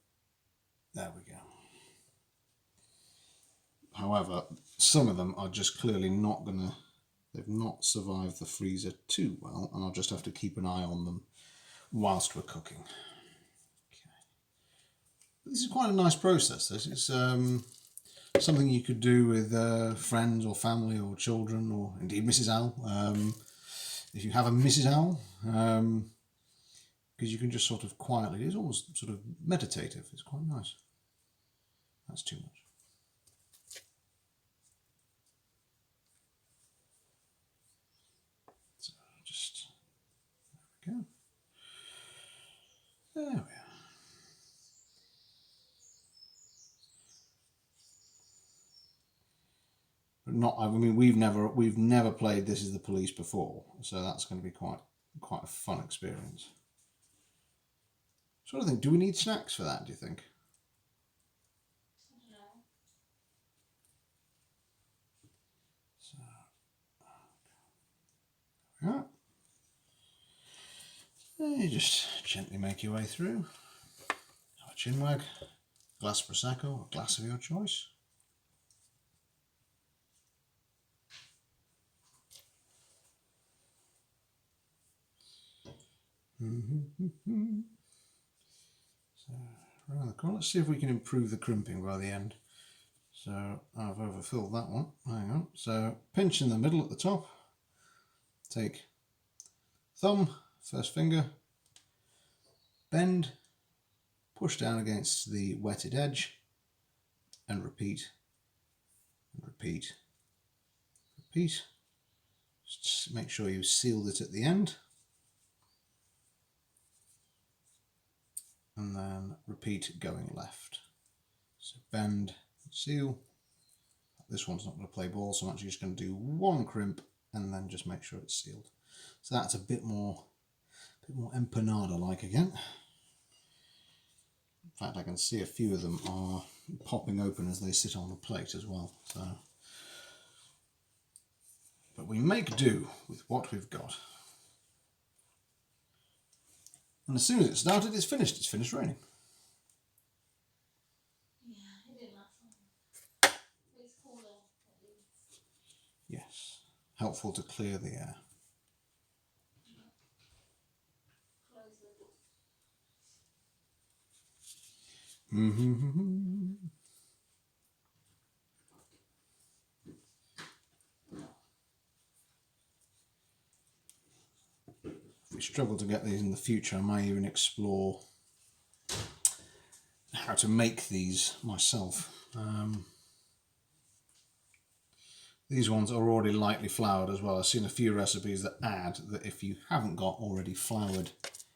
there we go. However, some of them are just clearly not going to, they've not survived the freezer too well, and I'll just have to keep an eye on them whilst we're cooking. This is quite a nice process. This is something you could do with friends or family or children, or indeed Mrs. Owl. If you have a Mrs. Owl, because you can just sort of quietly, it's almost sort of meditative. It's quite nice. That's too much. So just, there we go. There we are. Not, I mean, we've never played This Is the Police before, so that's going to be quite a fun experience. Sort of think, do we need snacks for that, do you think? No. So, yeah. You just gently make your way through. Have a chinwag, glass prosecco, a glass of your choice. So around the corner, let's see if we can improve the crimping by the end. So I've overfilled that one. Hang on. So pinch in the middle at the top. Take thumb, first finger, bend, push down against the wetted edge, and repeat, and repeat, repeat. Just make sure you sealed it at the end. And then repeat going left. So bend, seal. This one's not going to play ball, so I'm actually just going to do one crimp and then just make sure it's sealed. So that's a bit more empanada-like again. In fact, I can see a few of them are popping open as they sit on the plate as well. So, but we make do with what we've got. And as soon as it started, it's finished. It's finished raining. Yeah, it didn't last long. It's cooler, at least. Yes, helpful to clear the air. If we struggle to get these in the future, I might even explore how to make these myself. These ones are already lightly floured as well. I've seen a few recipes that add that if you haven't got already floured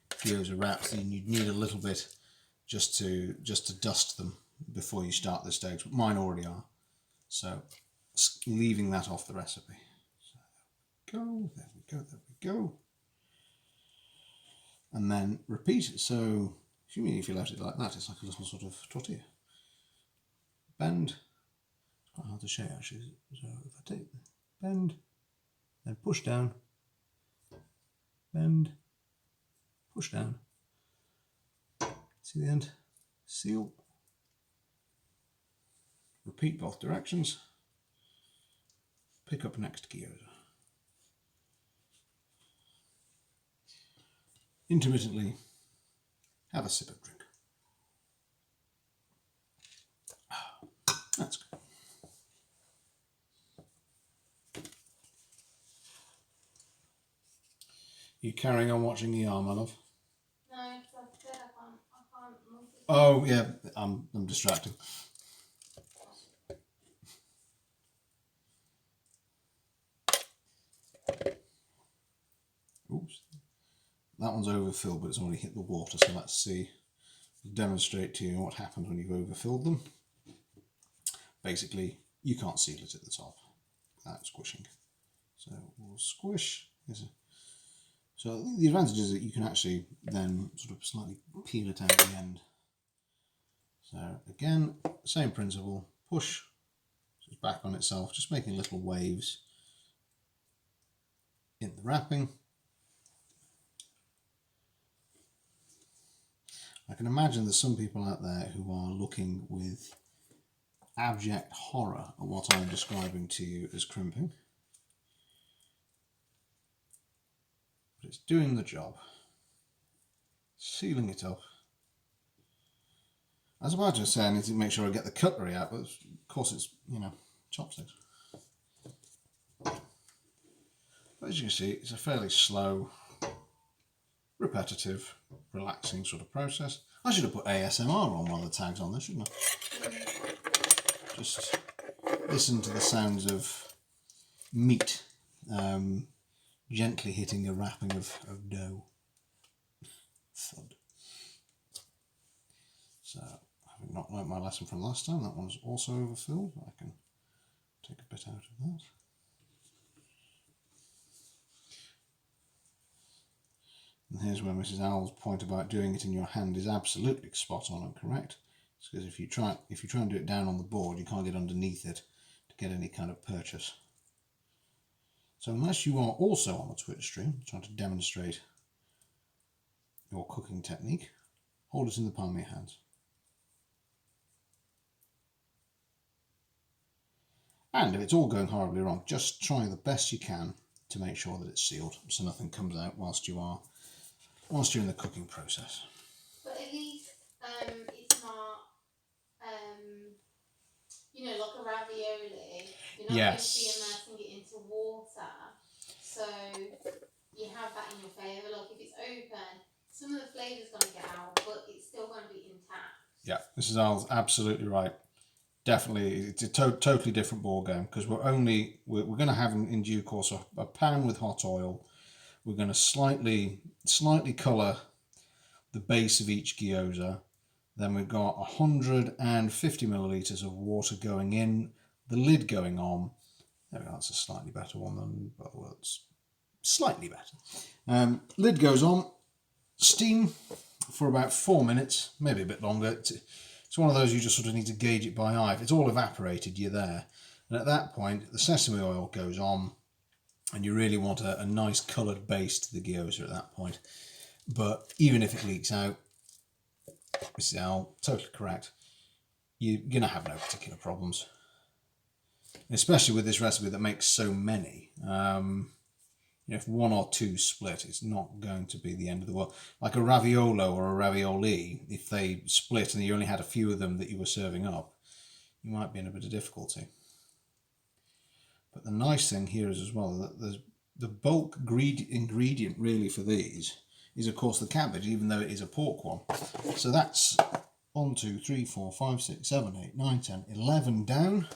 gyoza wraps, then you'd need a little bit just to dust them before you start the stage. But mine already are, so leaving that off the recipe. So there we go. And then repeat it. So if you left it like that, it's like a little sort of tortilla. Bend. It's quite hard to show actually. So if I take bend, then push down, bend, push down. See the end? Seal. Repeat both directions. Pick up next gyoza. Intermittently, have a sip of drink. That's good. You carrying on watching the ER, my love? No, because I said I can't move it. Oh yeah, I'm distracted. Oops, that one's overfilled, but it's already hit the water. So let's see, demonstrate to you what happens when you've overfilled them. Basically, you can't seal it at the top without squishing. So we'll squish. So the advantage is that you can actually then sort of slightly peel it out at the end. So again, same principle, push, so it's back on itself, just making little waves in the wrapping. I can imagine there's some people out there who are looking with abject horror at what I'm describing to you as crimping. But it's doing the job. Sealing it up. I was about to say I need to make sure I get the cutlery out, but of course it's, chopsticks. But as you can see, it's a fairly slow, repetitive, relaxing sort of process. I should have put ASMR on one of the tags on this, shouldn't I? Just listen to the sounds of meat gently hitting a wrapping of dough. Thud. So, having not learnt my lesson from last time, that one's also overfilled. I can take a bit out of that. And here's where Mrs. Owl's point about doing it in your hand is absolutely spot on and correct. It's because if you try and do it down on the board, you can't get underneath it to get any kind of purchase. So unless you are also on a Twitch stream trying to demonstrate your cooking technique, hold it in the palm of your hands. And if it's all going horribly wrong, just try the best you can to make sure that it's sealed, so nothing comes out whilst you're in the cooking process. But at least it's not, like a ravioli. You're not going to be immersing it into water, so you have that in your favour. Like if it's open, some of the flavour's going to get out, but it's still going to be intact. Yeah, Mrs. Al's absolutely right. Definitely, it's a totally different ball game because we're going to have in due course a pan with hot oil. We're going to slightly colour the base of each gyoza. Then we've got 150 millilitres of water going in, the lid going on. There we go, that's a slightly better one than, well, it's slightly better. Lid goes on, steam for about 4 minutes, maybe a bit longer. It's one of those you just sort of need to gauge it by eye. If it's all evaporated, you're there. And at that point, the sesame oil goes on, and you really want a nice coloured base to the gyoza at that point. But even if it leaks out, Mrs. Owl, totally correct, you're going to have no particular problems. Especially with this recipe that makes so many. If one or two split, it's not going to be the end of the world. Like a raviolo or a ravioli, if they split and you only had a few of them that you were serving up, you might be in a bit of difficulty. But the nice thing here is as well that the bulk ingredient really for these is of course the cabbage, even though it is a pork one. So that's 1, 2, 3, 4, 5, 6, 7, 8, 9, 10, 11 down.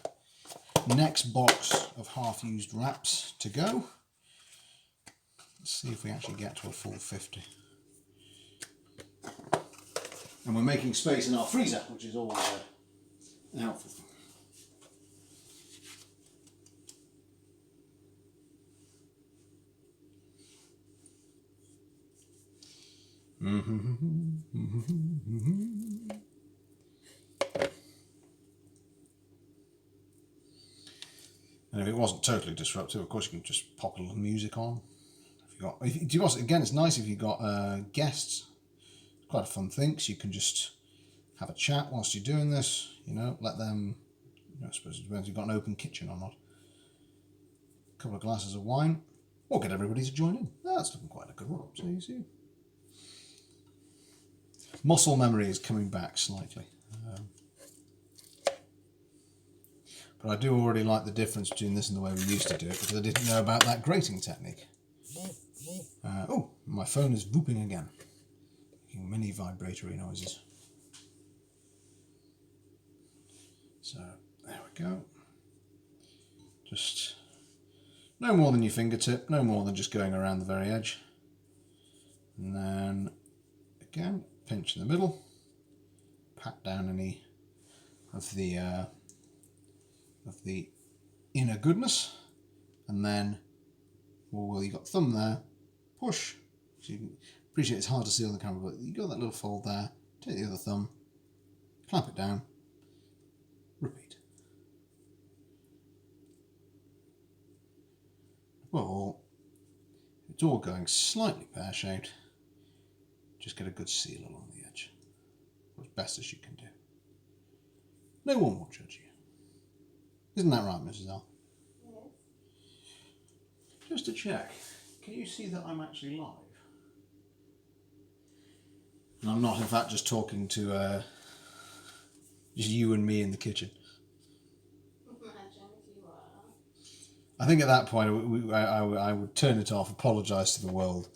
Next box of half-used wraps to go. Let's see if we actually get to a full 50. And we're making space in our freezer, which is always a helpful thing. And if it wasn't totally disruptive, of course you can just pop a little music on. Again, it's nice if you've got guests. It's quite a fun thing, so you can just have a chat whilst you're doing this. Let them. I suppose it depends if you've got an open kitchen or not. A couple of glasses of wine, or get everybody to join in. That's looking quite a good one. So you see, muscle memory is coming back slightly. But I do already like the difference between this and the way we used to do it, because I didn't know about that grating technique. Oh, my phone is whooping again, making many vibratory noises. So, there we go. Just no more than your fingertip, no more than just going around the very edge. And then, again, pinch in the middle, pat down any of the inner goodness, and then, well, you got thumb there, push. So you can appreciate it's hard to see on the camera, but you got that little fold there. Take the other thumb, clamp it down, repeat. Well, it's all going slightly pear-shaped. Just get a good seal along the edge, as best as you can do. No one will judge you. Isn't that right, Mrs. L? Yes. Just to check, can you see that I'm actually live? And I'm not, in fact, just talking to just you and me in the kitchen. Imagine if you were. I think at that point I would turn it off, apologise to the world,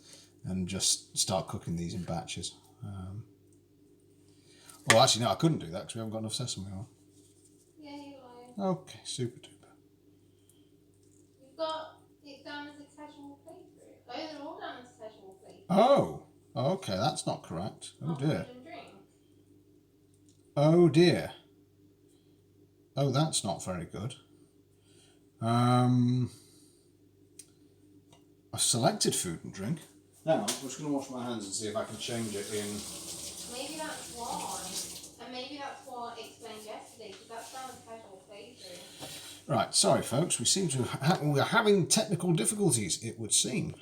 and just start cooking these in batches. Well, actually, no, I couldn't do that because we haven't got enough sesame oil. Yeah, you lied. Okay, super duper. You've got it down as a casual playthrough. Oh, they're all down as casual playthrough. Oh, okay, that's not correct. Oh Not dear. food and drink. Oh dear. Oh, that's not very good. I've selected food and drink. Hang on, I'm just going to wash my hands and see if I can change it in. Maybe that's why. And maybe that's what I explained yesterday, because that's down as casual playthrough. Right, sorry folks, we seem to we're having technical difficulties, it would seem.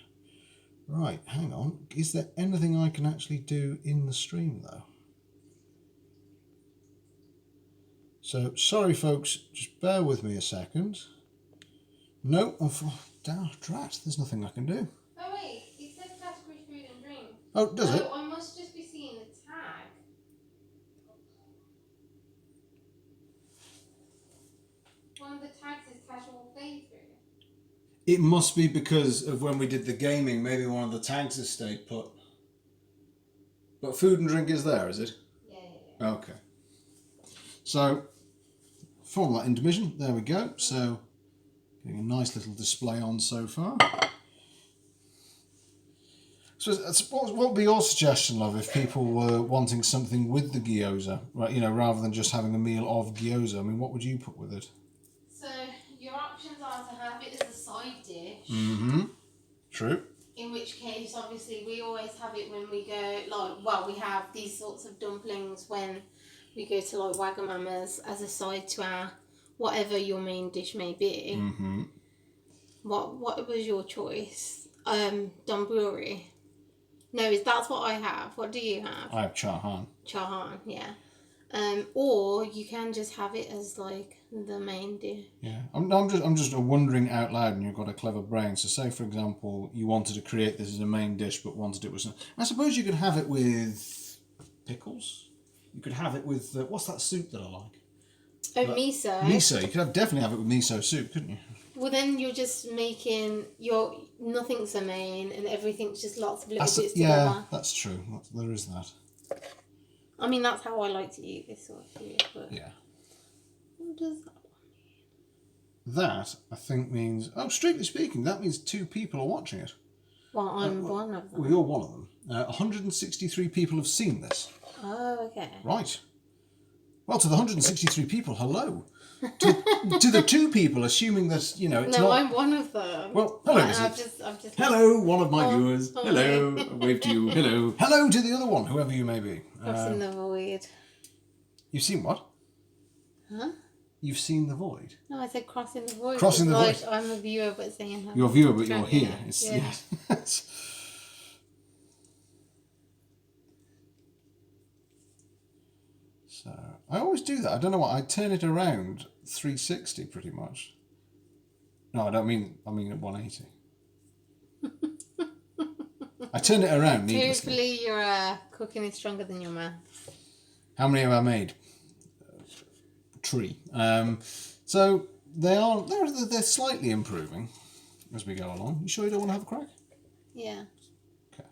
Right, hang on. Is there anything I can actually do in the stream though? So, sorry folks, just bear with me a second. No, drat, there's nothing I can do. Oh wait, it says category food and drink. Oh, does it? I must just be seeing the tag. One of the tags is casual playthrough. It must be because of when we did the gaming, maybe one of the tags has stayed put. But food and drink is there, is it? Yeah. Okay. So, from that intermission, there we go. So, getting a nice little display on so far. So, what would be your suggestion, love, if people were wanting something with the gyoza, right? Rather than just having a meal of gyoza? I mean, what would you put with it? So your options are to have it as a side dish. Mm-hmm. True. In which case, obviously, we always have it when we go, we have these sorts of dumplings when we go to Wagamama's as a side to our whatever your main dish may be. Mm-hmm. What was your choice? Donburi. No, that's what I have. What do you have? I have chahan. Chahan, yeah. Or you can just have it as the main dish. Yeah, I'm just wondering out loud, and you've got a clever brain. So, say for example, you wanted to create this as a main dish, but wanted it with some. I suppose you could have it with pickles. You could have it with what's that soup that I like? Miso. Miso. You could definitely have it with miso soup, couldn't you? Well, then you're just making nothing's a main, and everything's just lots of little bits together. Yeah, that's true. There is that. I mean, that's how I like to eat this sort of food. But yeah. what does that one that, I think, means... Oh, strictly speaking, that means 2 people are watching it. Well, I'm one of them. Well, you're one of them. 163 people have seen this. Oh, okay. Right. Well, to the 163 people, hello. To the 2 people, assuming that, you know, it's no, not... I'm one of them. Well, hello, I've just hello, one of my viewers. Hi. Hello, I wave to you. Hello. Hello to the other one, whoever you may be. Crossing the void. You've seen what? Huh? You've seen the void? No, I said crossing the void. Crossing the void. I'm a viewer, but saying hello. You're a viewer, but you're here. Yeah. It's, Yeah. yes. So, I always do that. I don't know what. I turn it around 360 pretty much. No, I mean at 180. I turn it around needlessly. Hopefully your cooking is stronger than your math. How many have I made? 3. So they're slightly improving as we go along. You sure you don't want to have a crack? Yeah. Okay.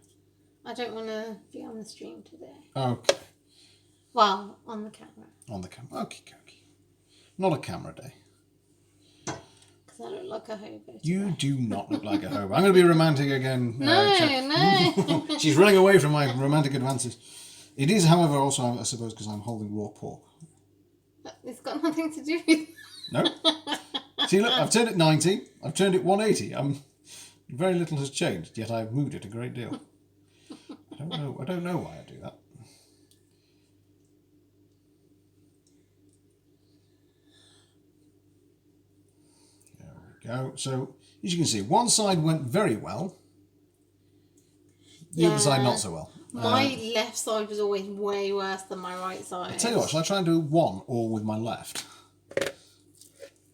I don't want to be on the stream today. Okay. Well, on the camera. On the camera. Okay. Not a camera day. Because I look like a hobo today. You do not look like a hobo. I'm going to be romantic again. No. She's running away from my romantic advances. It is, however, also, I suppose, because I'm holding raw pork. It's got nothing to do with... No. See, look, I've turned it 90. I've turned it 180. Very little has changed, yet I've moved it a great deal. I don't know why I do that. There we go. So, as you can see, one side went very well. The other side not so well. My left side was always way worse than my right side. I'll tell you what, shall I try and do one all with my left?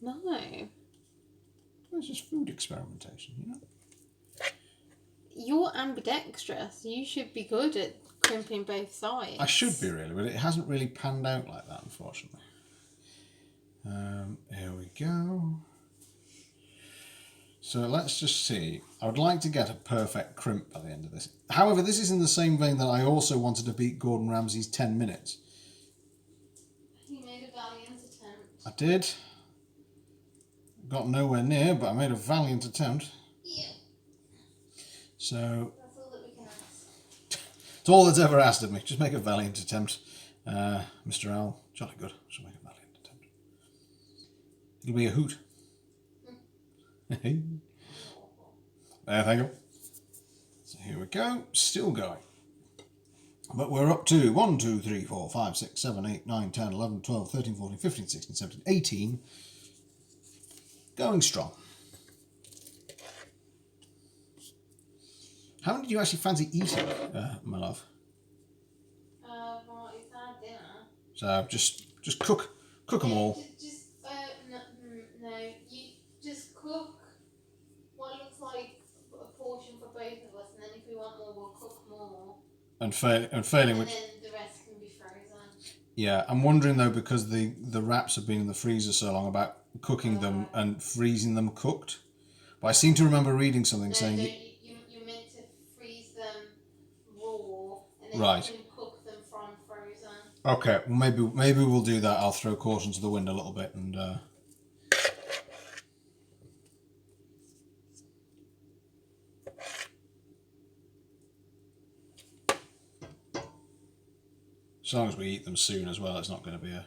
No. It's just food experimentation, you know? You're ambidextrous. You should be good at crimping both sides. I should be really, but it hasn't really panned out like that, unfortunately. Here we go. So let's just see. I would like to get a perfect crimp by the end of this. However, this is in the same vein that I also wanted to beat Gordon Ramsay's 10 minutes. You made a valiant attempt. I did. Got nowhere near, but I made a valiant attempt. Yeah. So... That's all that we can ask. It's all that's ever asked of me. Just make a valiant attempt. Mr. Owl, jolly good. Just make a valiant attempt. It'll be a hoot. Thank you. So here we go. Still going. But we're up to 1, 2, 3, 4, 5, 6, 7, 8, 9, 10, 11, 12, 13, 14, 15, 16, 17, 18. Going strong. How many do you actually fancy eating, my love? Well, it's our dinner. So just cook them all. No, you just cook what looks like a portion for both of us, and then if we want more, we'll cook more. And failing which. And then the rest can be frozen. Yeah, I'm wondering though, because the wraps have been in the freezer so long, about cooking them and freezing them cooked. But I seem to remember reading something saying you're meant to freeze them raw, and then right. you can cook them from frozen. Okay, well maybe we'll do that. I'll throw caution to the wind a little bit and. As long as we eat them soon as well, it's not going to be a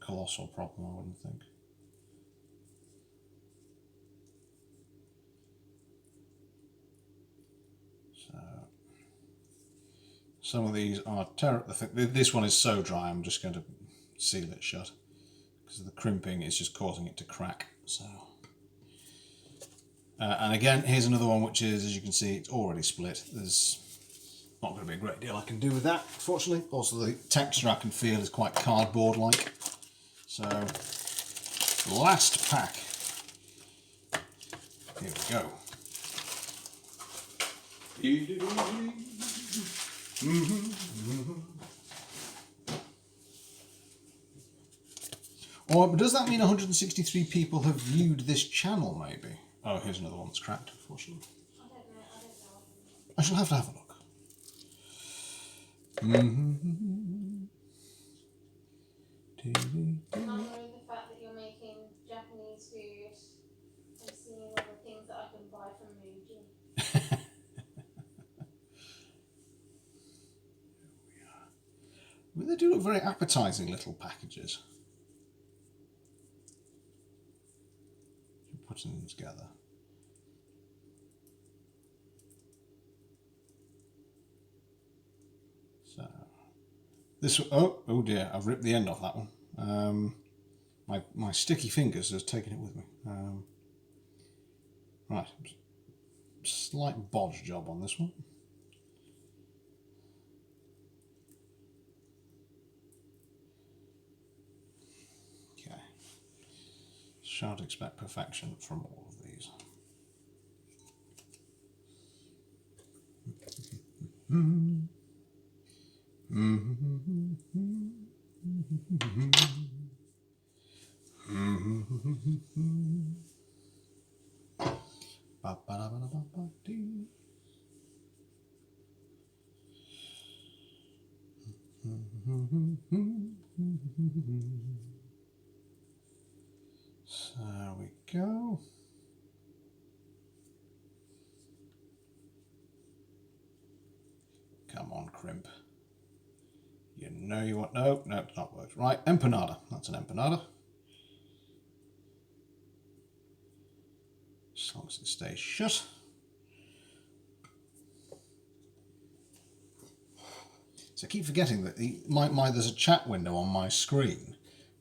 colossal problem, I wouldn't think. So, some of these are terrible. This one is so dry, I'm just going to seal it shut because the crimping is just causing it to crack. So, and again, here's another one which is, as you can see, it's already split. There's not going to be a great deal I can do with that, fortunately. Also, the texture I can feel is quite cardboard-like. So, last pack. Here we go. Or does that mean 163 people have viewed this channel, maybe? Oh, here's another one that's cracked, unfortunately. I don't know. I shall have to have a look. I'm not worried the fact that you're making do look very appetising little packages. Putting them together. So this, oh dear, I've ripped the end off that one. My sticky fingers has taken it with me. Right, slight bodge job on this one. Okay, shan't expect perfection from all of these. So there we go. Come on, crimp. You know you want... No, it's not worked. Right, empanada. That's an empanada. As long as it stays shut. So I keep forgetting that there's a chat window on my screen.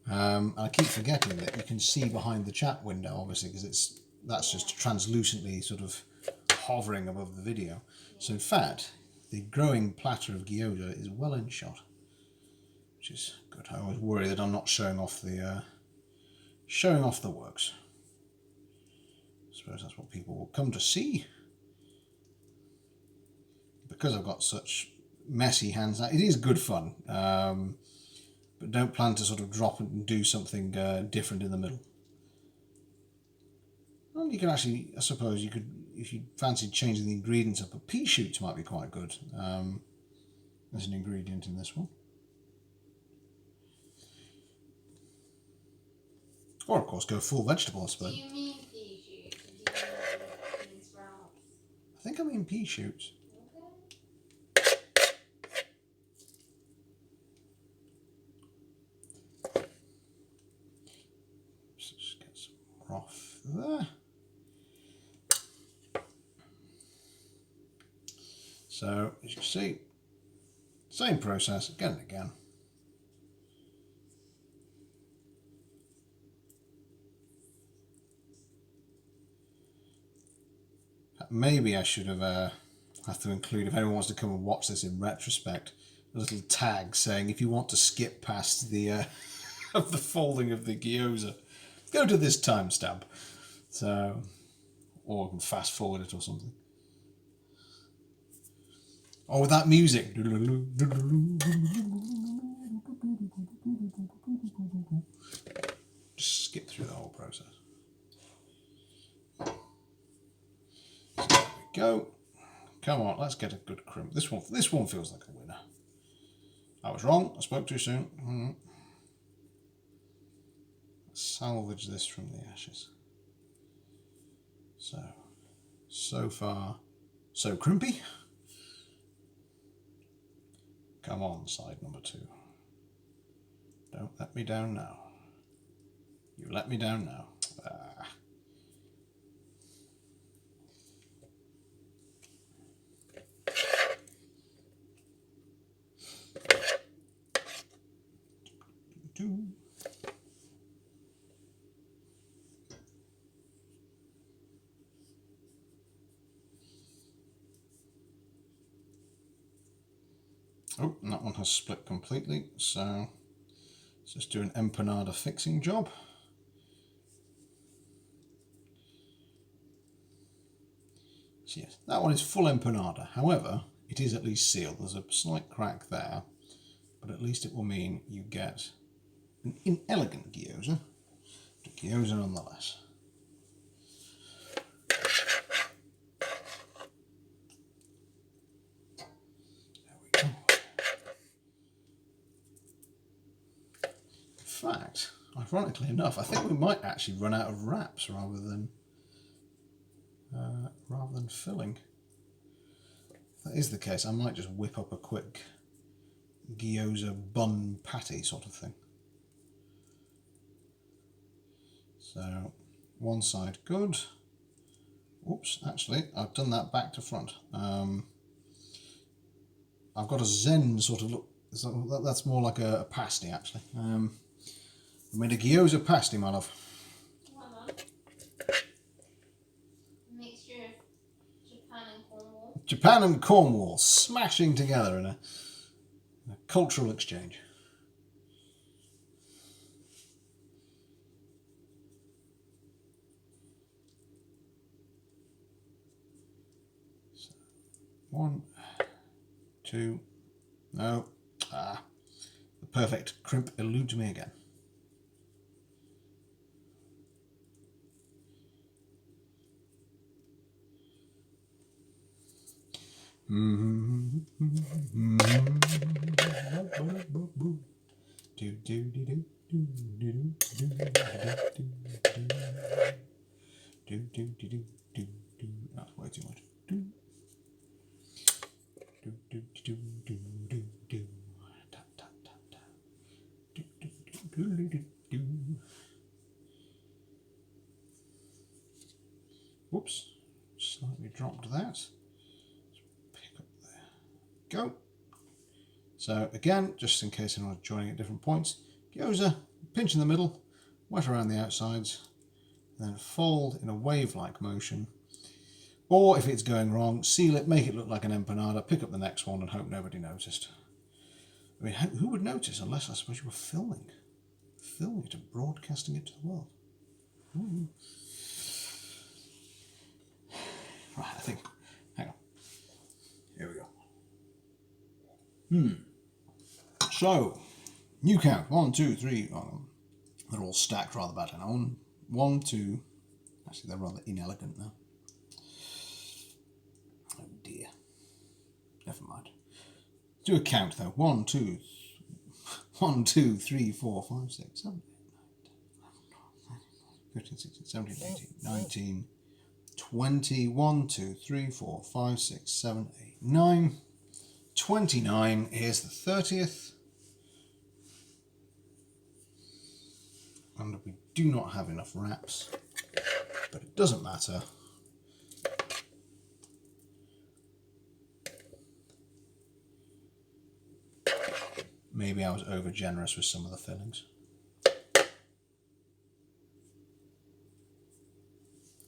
And I keep forgetting that you can see behind the chat window, obviously, because that's just translucently sort of hovering above the video. So in fact, the growing platter of gyoza is well in shot, which is good. I always worry that I'm not showing off the works. I suppose that's what people will come to see. Because I've got such messy hands, it is good fun. But don't plan to sort of drop it and do something different in the middle. Well, you can actually, I suppose you could, if you fancied changing the ingredients up, but pea shoots might be quite good as an ingredient in this one. Or of course go full vegetable, I suppose. Do you mean pea shoots? Or do you mean sprouts? I think I mean pea shoots. Just get some off there. So as you can see, same process again and again. Maybe I should have to include, if anyone wants to come and watch this in retrospect, a little tag saying if you want to skip past the of the folding of the gyoza, go to this timestamp. So, or fast forward it or something. Or with that music. Just skip through the whole process. So there we go. Come on, let's get a good crimp. This one feels like a winner. I was wrong. I spoke too soon. Let's salvage this from the ashes. So far, so crimpy. Come on, side number 2. Don't let me down now. You let me down now. Ah. Oh, that one has split completely, so let's just do an empanada fixing job. So yes, that one is full empanada. However, it is at least sealed. There's a slight crack there, but at least it will mean you get an inelegant gyoza, but a gyoza nonetheless. There we go. In fact, ironically enough, I think we might actually run out of wraps rather than filling. If that is the case, I might just whip up a quick gyoza bun patty sort of thing. So one side good. Oops, actually I've done that back to front. I've got a Zen sort of look. So that's more like a pasty actually. I made a gyoza pasty, my love. Hold on. Mixture of Japan and Cornwall. Japan and Cornwall smashing together in a cultural exchange. So, 1, 2, no, the perfect crimp eludes me again. That's way too much. Whoops, slightly dropped that. Let's pick up there. Go. So again, just in case anyone's joining at different points, gyoza, pinch in the middle, wet around the outsides, then fold in a wave-like motion. Or if it's going wrong, seal it, make it look like an empanada, pick up the next one and hope nobody noticed. I mean, who would notice unless I suppose you were filming it and broadcasting it to the world? Ooh. Right, I think, hang on. Here we go. So, new count. 1, 2, 3. Oh, they're all stacked rather badly now. 1, 2. Actually, they're rather inelegant now. Oh dear. Never mind. Do a count though. 1, 2, 1, 2, 3, 4, 5, 6, 7, 8, 9, 10, 15, 16, 17, 18, 19, 20. 1, 2, 3, 4, 5, 6, 7, 8, 9. 29. Here's the 30th. And we do not have enough wraps, but it doesn't matter. Maybe I was over generous with some of the fillings.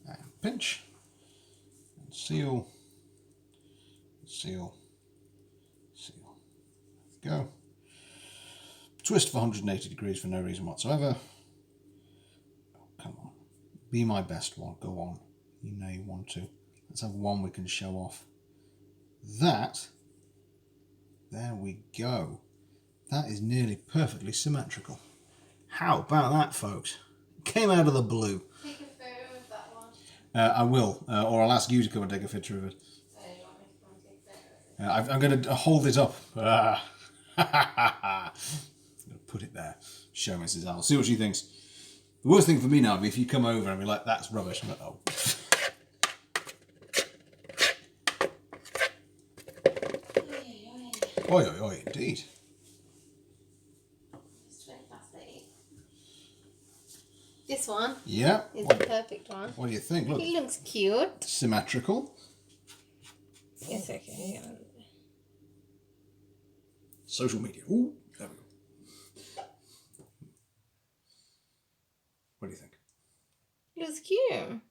And pinch, and seal, seal, seal. There we go. Twist for 180 degrees for no reason whatsoever. Oh, come on. Be my best one. Go on. You know you want to. Let's have one we can show off. That. There we go. That is nearly perfectly symmetrical. How about that, folks? Came out of the blue. Take a photo of that one. I will, or I'll ask you to come and take a picture of it. So you want me to come and take a photo of it? I'm going to hold it up. I'm going to put it there. Show Mrs. Al. See what she thinks. The worst thing for me now would be if you come over and be like, that's rubbish. I'm like, oh. Oi, oi, oi, indeed. It's 20 past 8. This one Yeah. is the perfect one. What do you think? Look. It looks cute. Symmetrical. It's okay. Social media. Ooh, there we go. What do you think? It looks cute.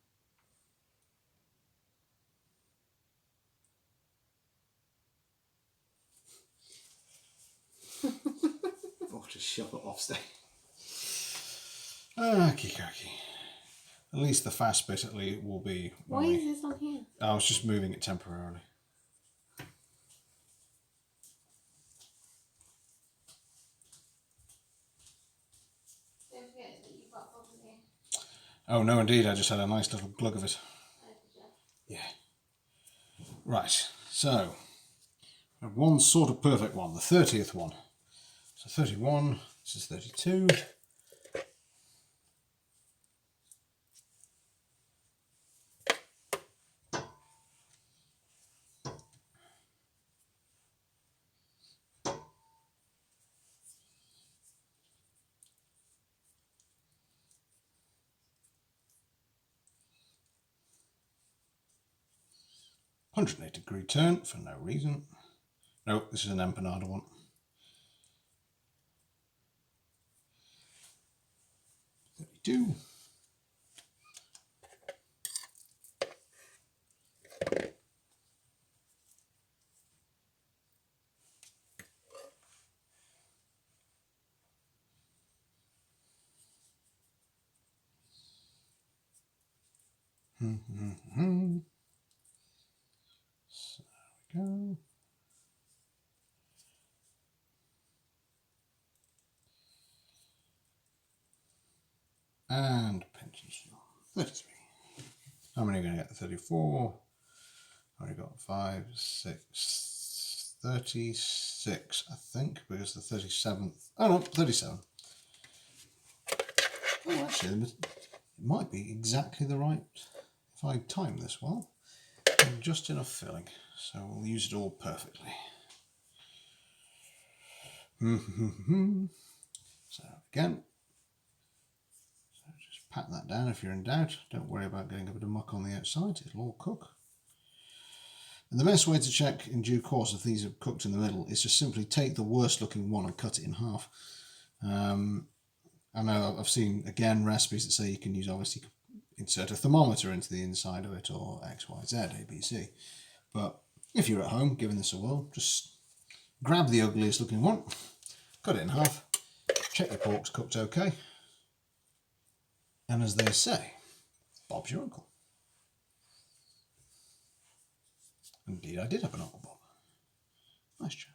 Oh, just shove it off stage. Kikaki. At least the fast bit will be... Why is this on here? I was just moving it temporarily. Don't forget that you've got bubbles in. Oh, no, indeed. I just had a nice little glug of it. Yeah. Right. So, I have one sort of perfect one. The 30th one. So 31. This is 32. 180-degree turn for no reason. No, this is an empanada one. Do. So there we go. And pensions 33. How many are going to get? 34. Already got 5, 6, 36, I think, because the 37th. Oh no, 37. Oh, actually, it might be exactly the right. If I time this well, just enough filling, so we'll use it all perfectly. So again, just pat that down if you're in doubt. Don't worry about getting a bit of muck on the outside, it'll all cook. And the best way to check in due course if these are cooked in the middle is just simply take the worst looking one and cut it in half. I know I've seen, again, recipes that say you can use, obviously, insert a thermometer into the inside of it, or X, Y, Z, A, B, C. But if you're at home giving this a whirl, just grab the ugliest looking one, cut it in half, check your pork's cooked okay, and as they say, Bob's your uncle. Indeed, I did have an Uncle Bob. Nice chap.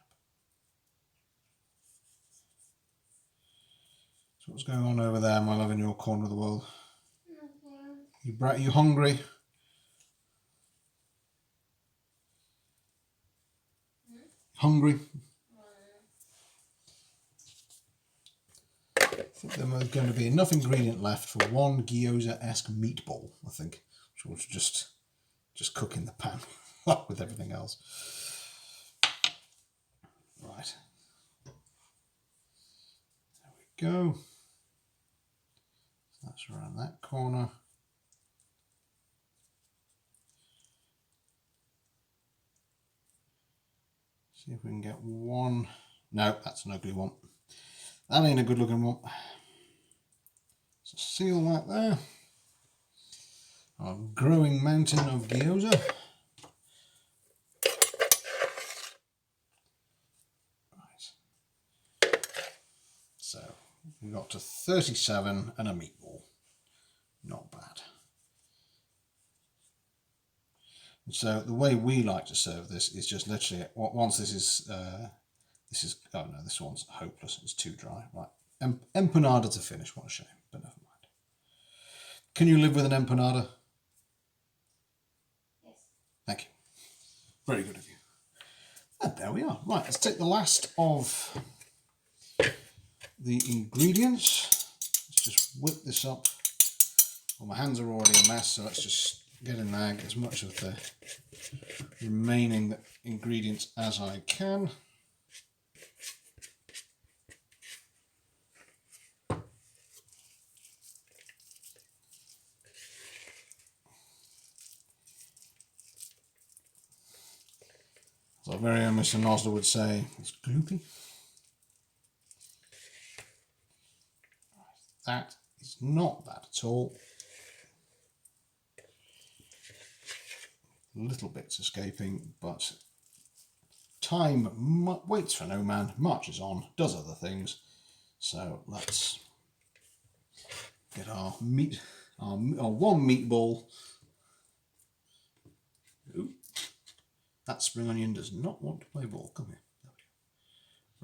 So what's going on over there, my love, in your corner of the world? Nothing. You hungry? Hungry? I think there's going to be enough ingredient left for one gyoza-esque meatball, I think. Which we'll just cook in the pan with everything else. Right. There we go. That's around that corner. See if we can get one. No, that's an ugly one. That ain't a good looking one. So seal that there. Our growing mountain of gyoza. Right. So we got to 37 and a meatball. Not bad. And so the way we like to serve this is just literally, once this is oh no, this one's hopeless, it's too dry. Right, empanada to finish, what a shame, but never mind. Can you live with an empanada? Yes. Thank you. Very good of you. And there we are. Right, let's take the last of the ingredients. Let's just whip this up. Well, my hands are already a mess, so let's just get in there, get as much of the remaining ingredients as I can. So our very own Mr. Nosler would say, it's gloopy. That is not bad at all. Little bits escaping, but time waits for no man, marches on, does other things. So let's get our meat, our one meatball. Ooh, that spring onion does not want to play ball. Come here. There we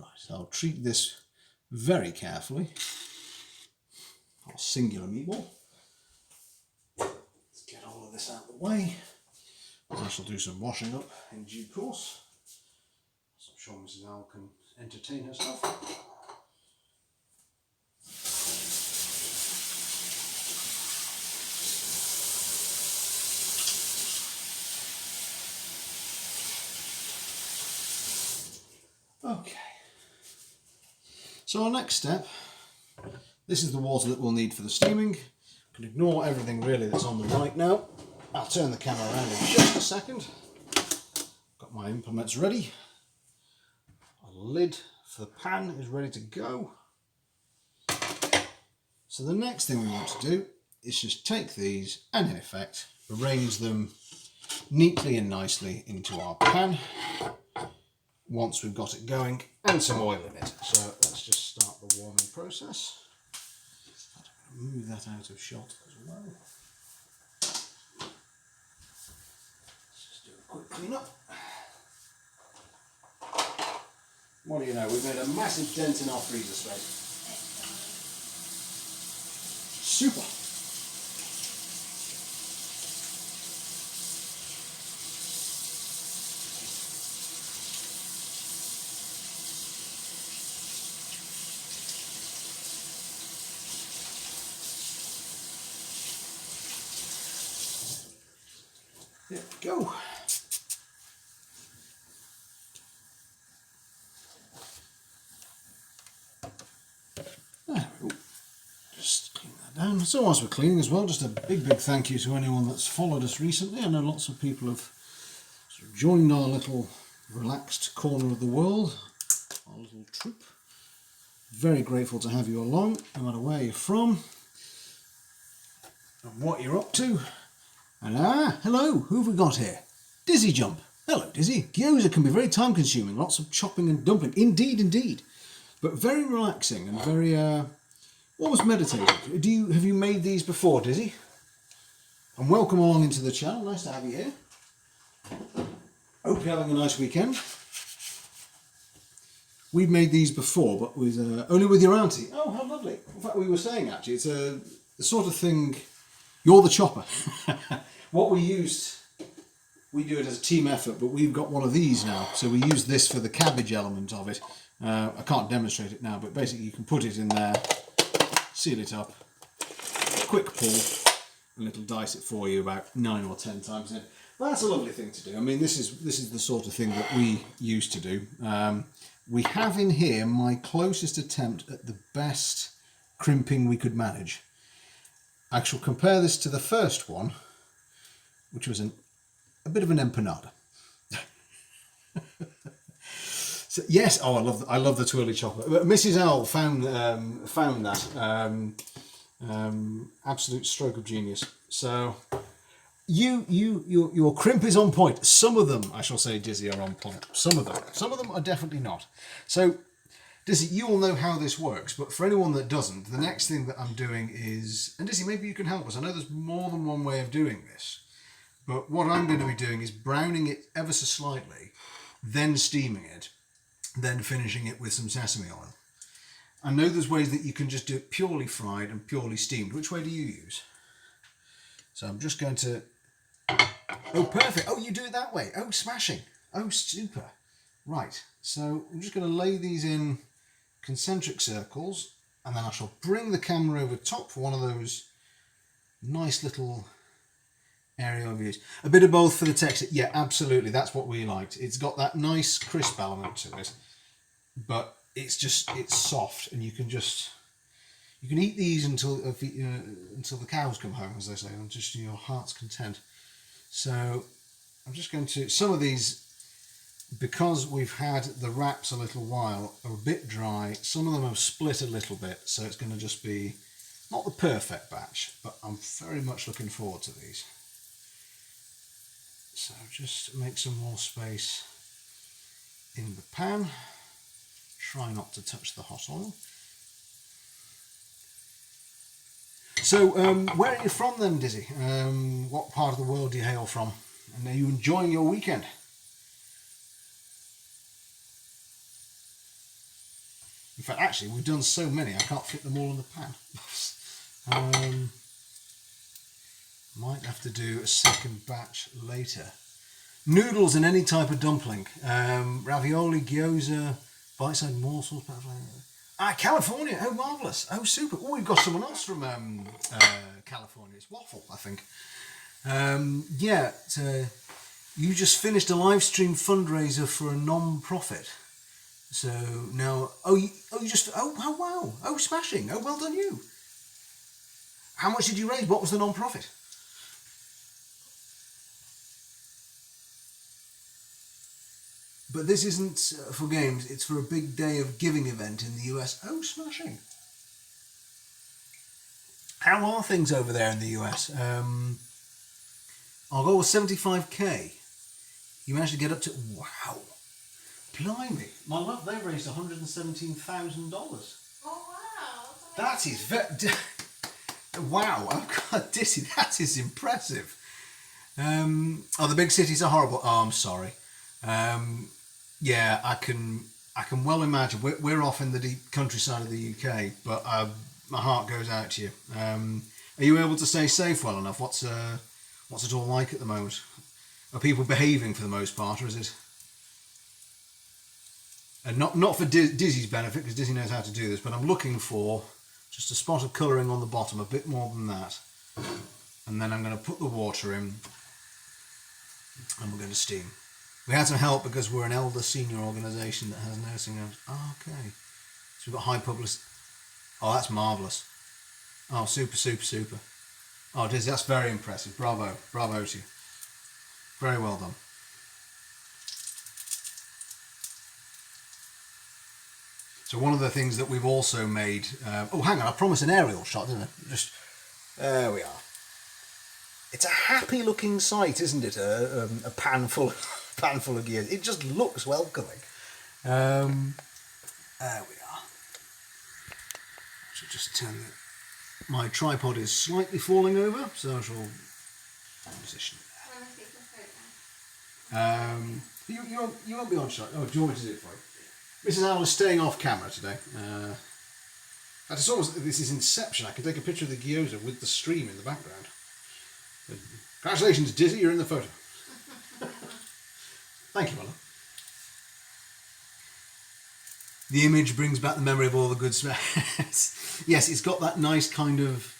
go. Right, so I'll treat this very carefully. Our singular meatball. Let's get all of this out of the way. I shall do some washing up in due course. So I'm sure Mrs. Owl can entertain herself. Okay. So our next step, this is the water that we'll need for the steaming. You can ignore everything really that's on the right now. I'll turn the camera around in just a second. got my implements ready. A lid for the pan is ready to go. So the next thing we want to do is just take these and in effect arrange them neatly and nicely into our pan once we've got it going and some oil in it. So let's just start the warming process. Move that out of shot as well. Let's just do a quick clean up. What do you know, we've made a massive dent in our freezer space. Super. There we go. There we go. Just clean that down. So whilst we're cleaning as well, just a big thank you to anyone that's followed us recently. I know lots of people have sort of joined our little relaxed corner of the world, our little troop. Very grateful to have you along, no matter where you're from and what you're up to. And hello, who have we got here? Dizzy Jump. Hello, Dizzy. Gyoza can be very time consuming, lots of chopping and dumpling. Indeed, indeed. But very relaxing and very, almost meditative. Have you made these before, Dizzy? And welcome along into the channel. Nice to have you here. Hope you're having a nice weekend. We've made these before, but with only with your auntie. Oh, how lovely. In fact, we were saying actually, it's the sort of thing, you're the chopper. What we used, we do it as a team effort, but we've got one of these now. So we use this for the cabbage element of it. I can't demonstrate it now, but basically you can put it in there, seal it up, quick pull, and it'll dice it for you about 9 or 10 times in. That's a lovely thing to do. I mean, this is the sort of thing that we used to do. We have in here my closest attempt at the best crimping we could manage. I shall compare this to the first one, which was a bit of an empanada. So, yes, oh, I love the twirly chopper. Mrs. Owl found that absolute stroke of genius. So your crimp is on point. Some of them, I shall say, Dizzy, are on point. Some of them are definitely not. So Dizzy, you will know how this works, but for anyone that doesn't, the next thing that I'm doing is, and Dizzy, maybe you can help us. I know there's more than one way of doing this, but what I'm going to be doing is browning it ever so slightly, then steaming it, then finishing it with some sesame oil. I know there's ways that you can just do it purely fried and purely steamed. Which way do you use? So I'm just going to... Oh, perfect. Oh, you do it that way. Oh, smashing. Oh, super. Right. So I'm just going to lay these in concentric circles, and then I shall bring the camera over top for one of those nice little aerial views. A bit of both for the texture. Yeah, absolutely. That's what we liked. It's got that nice crisp element to it, but it's soft, and you can eat these until the cows come home, as they say, and just to your heart's content. So I'm just going to, some of these, because we've had the wraps a little while, are a bit dry. Some of them have split a little bit, so it's going to just be not the perfect batch, but I'm very much looking forward to these. So just make some more space in the pan. Try not to touch the hot oil. So where are you from then, Dizzy? What part of the world do you hail from? And are you enjoying your weekend? In fact, actually, we've done so many, I can't fit them all in the pan. Might have to do a second batch later. Noodles in any type of dumpling. Ravioli, gyoza, bite-sized morsels. California. Oh, marvellous. Oh, super. Oh, we've got someone else from California. It's Waffle, I think. You just finished a live stream fundraiser for a non-profit. So now, oh, wow. Oh, smashing. Oh, well done you. How much did you raise? What was the non-profit? But this isn't for games, it's for a big day of giving event in the US. Oh, smashing. How are things over there in the US? I'll go with 75k. You managed to get up to... Wow. Blimey. My love, they've raised $117,000. Oh wow. That is very... Wow. I'm kind of dizzy. That is impressive. Oh, the big cities are horrible. Oh, I'm sorry. Yeah, I can well imagine. We're off in the deep countryside of the UK, but my heart goes out to you. Are you able to stay safe well enough? What's it all like at the moment? Are people behaving for the most part, or is it? And not for Dizzy's benefit, because Dizzy knows how to do this, but I'm looking for just a spot of colouring on the bottom, a bit more than that. And then I'm going to put the water in, and we're going to steam. We had some help because we're an elder senior organisation that has nursing homes. Oh, okay. So we've got high publicity. Oh, that's marvellous. Oh, super, super, super. Oh, Dizzy, that's very impressive. Bravo. Bravo to you. Very well done. So one of the things that we've also made... oh, hang on. I promised an aerial shot, didn't I? There we are. It's a happy-looking sight, isn't it? A pan full of Gyoza. It just looks welcoming. There we are. I should just turn the... My tripod is slightly falling over, so I shall position it there. You won't be on shot. Oh, do you want me to do it for you? Mrs. Owl is staying off camera today. It's almost, this is Inception. I can take a picture of the Gyoza with the stream in the background. Congratulations, Dizzy, you're in the photo. Thank you, Mother. The image brings back the memory of all the good smells. Yes, it's got that nice kind of...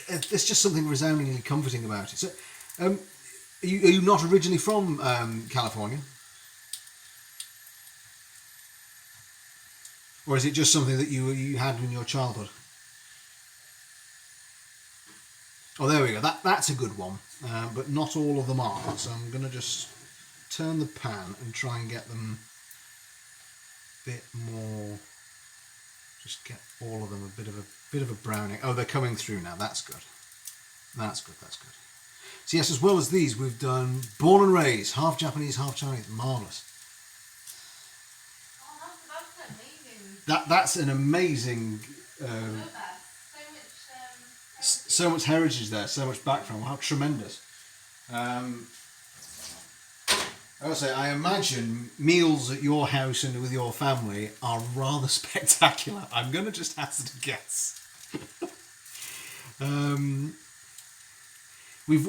There's just something resoundingly comforting about it. So, are you not originally from California? Or is it just something that you had in your childhood? Oh, there we go. That's a good one. But not all of them are. So I'm going to just turn the pan and try and get them a bit more... Just get all of them a bit of a browning. Oh, they're coming through now. That's good. That's good. That's good. So yes, as well as these, we've done born and raised, half Japanese, half Chinese. Marvellous. That's an amazing... so much heritage there, so much background. How tremendous. I will say, I imagine meals at your house and with your family are rather spectacular. I'm going to just hazard a guess. We've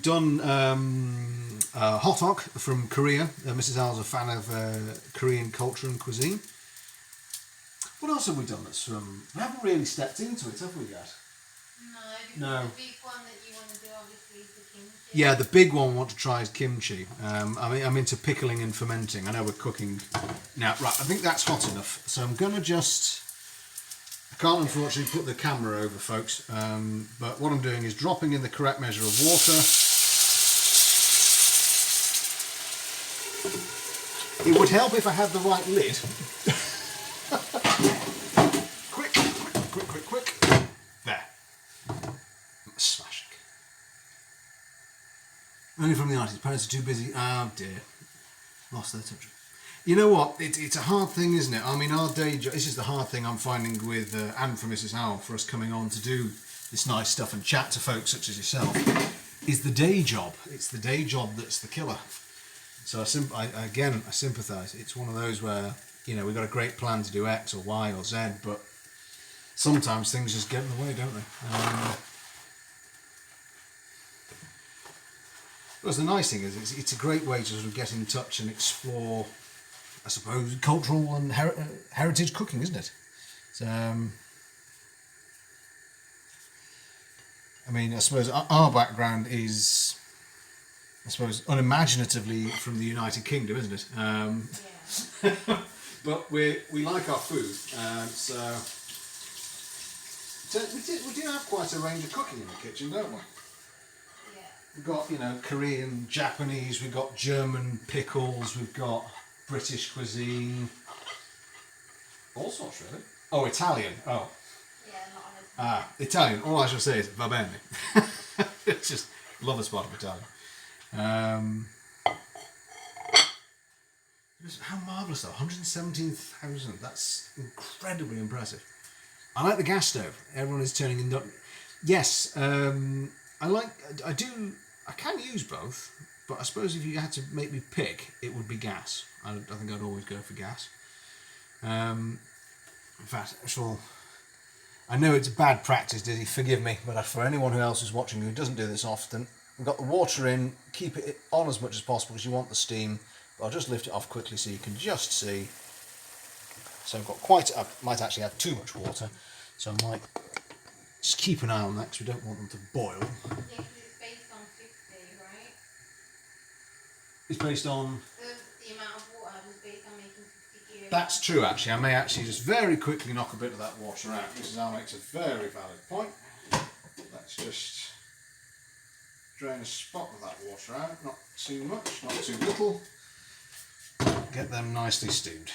done hot dog from Korea. Mrs. Al's a fan of Korean culture and cuisine. What else have we done that's from... We haven't really stepped into it, have we yet? No. The big one that you want to do obviously is the kimchi. Yeah, the big one I want to try is kimchi. I'm into pickling and fermenting. I know we're cooking now. Right, I think that's hot enough. So I'm going to just... I can't unfortunately put the camera over, folks. But what I'm doing is dropping in the correct measure of water. It would help if I had the right lid. Quick. There. Smashing. Only from the artist. Parents are too busy. Oh dear. Lost their touch. You know what? It's a hard thing, isn't it? I mean, our day job... This is the hard thing I'm finding with... and for Mrs. Howell, for us coming on to do this nice stuff and chat to folks such as yourself, is the day job. It's the day job that's the killer. So I sympathise. It's one of those where, you know, we've got a great plan to do X or Y or Z, but sometimes things just get in the way, don't they? Well, the nice thing is it's a great way to sort of get in touch and explore, I suppose, cultural and heritage cooking, isn't it? So, I mean, I suppose our background is, I suppose, unimaginatively from the United Kingdom, isn't it? Yeah. But we like our food, so we do have quite a range of cooking in the kitchen, don't we? Yeah. We've got, you know, Korean, Japanese, we've got German pickles, we've got British cuisine, all sorts really. Oh, Italian. Oh, Yeah, not on it. Italian. All I shall say is va bene. It's just love a spot of Italian. How marvellous though, 117,000. That's incredibly impressive. I like the gas stove. Everyone is turning in. Yes, I can use both, but I suppose if you had to make me pick, it would be gas. I think I'd always go for gas. In fact, I know it's bad practice, Dizzy, forgive me, but for anyone who else is watching who doesn't do this often, we've got the water in, keep it on as much as possible because you want the steam, but I'll just lift it off quickly so you can just see. So I've got I might actually have too much water, so I might just keep an eye on that because we don't want them to boil. Yeah, because it's based on 50, right? It's based on... The amount of water was based on making 50 Gyoza. That's true, actually. I may actually just very quickly knock a bit of that water out. Mrs. Al makes a very valid point. Let's just drain a spot of that water out. Not too much, not too little. Get them nicely steamed.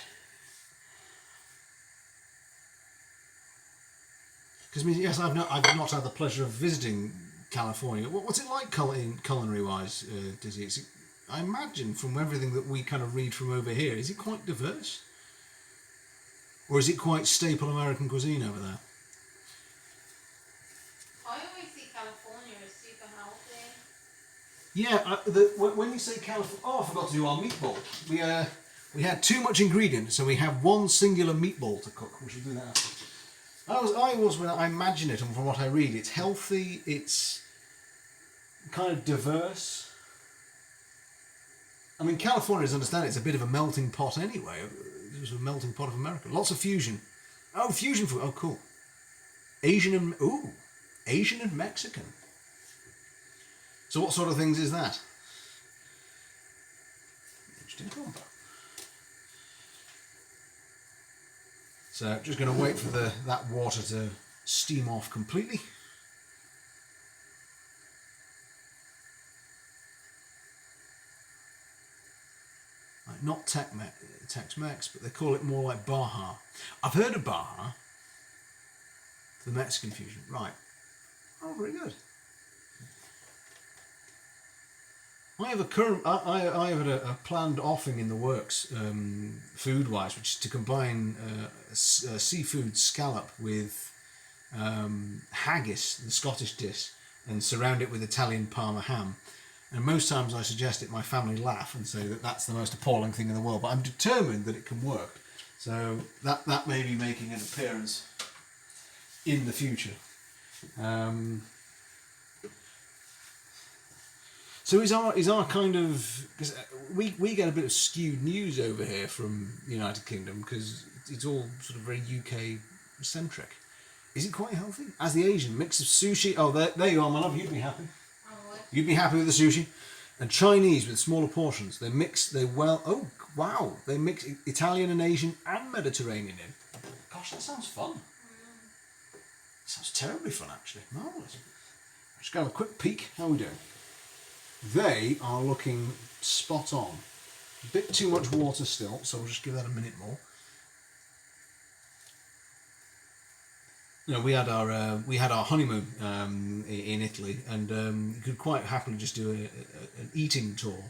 Because yes, I've not had the pleasure of visiting California. What's it like culinary-wise, Dizzy? I imagine from everything that we kind of read from over here, is it quite diverse? Or is it quite staple American cuisine over there? I always see California as super healthy. Yeah, when you say California... Oh, I forgot to do our meatball. We had too much ingredient, so we have one singular meatball to cook. We should do that after. When I imagine it, and from what I read, it's healthy, it's kind of diverse. I mean, California, as I understand it, it's a bit of a melting pot anyway. It's a melting pot of America. Lots of fusion. Oh, fusion food. Oh, cool. Asian and Mexican. So what sort of things is that? Interesting combo. So just going to wait for that water to steam off completely. Like not Tex-Mex, but they call it more like Baja. I've heard of Baja, the Mexican fusion. Right. Oh, very good. I have a planned offing in the works, food-wise, which is to combine a seafood scallop with haggis, the Scottish dish, and surround it with Italian Parma ham. And most times I suggest it, my family laugh and say that that's the most appalling thing in the world. But I'm determined that it can work. So that may be making an appearance in the future. So is our kind of, because we get a bit of skewed news over here from the United Kingdom because it's all sort of very UK centric. Is it quite healthy? As the Asian mix of sushi, oh there you are, my love. You'd be happy. Oh, what? You'd be happy with the sushi. And Chinese with smaller portions. They mix. They mix Italian and Asian and Mediterranean in. Gosh, that sounds fun. Sounds terribly fun, actually. Marvellous. Just go have a quick peek. How are we doing? They are looking spot on. A bit too much water still, so we'll just give that a minute more. You know, we had our honeymoon in Italy, and you could quite happily just do an eating tour,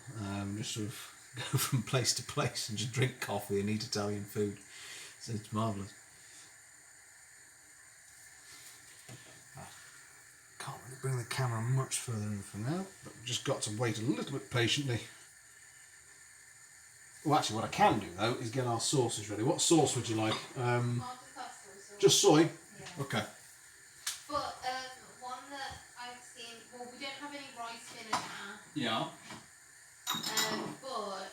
just sort of go from place to place and just drink coffee and eat Italian food. So it's marvellous. Can't really bring the camera much further in for now, but we've just got to wait a little bit patiently. Well, actually, what I can do though is get our sauces ready. What sauce would you like? Just soy. Yeah. Okay. But one that I've seen, well, we don't have any rice vinegar. Yeah. But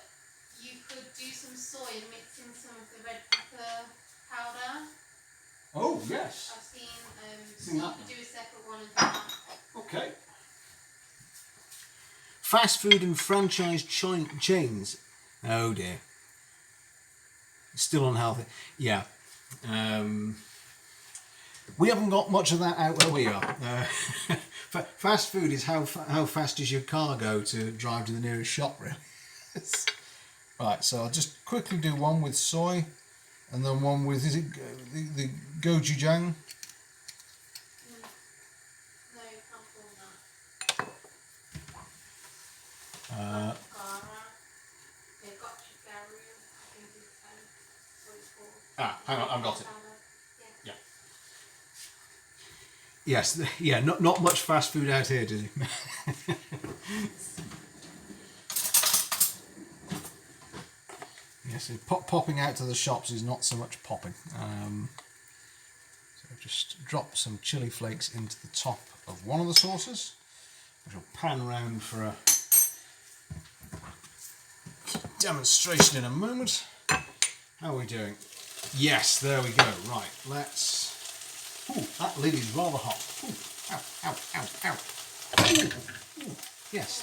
you could do some soy and mix in some of the red pepper powder. Oh yes. I've seen. Seen So you that could do a separate one of that. Okay. Fast food and franchise chains. Oh dear. Still unhealthy. Yeah. We haven't got much of that out where we are. Fast food is how fast does your car go to drive to the nearest shop, really? Right, so I'll just quickly do one with soy, and then one with, is it the gochujang? No, you can't call that. Hang on, I've got it. Yeah. Yeah. Yes, yeah, not much fast food out here, did you? Yes, popping out to the shops is not so much popping. So just drop some chili flakes into the top of one of the sauces, which will pan round for a demonstration in a moment. How are we doing? Yes, there we go. Right, let's... Ooh, that lid is rather hot. Ooh, ow, ow, ow, ow. Ooh, ooh, yes.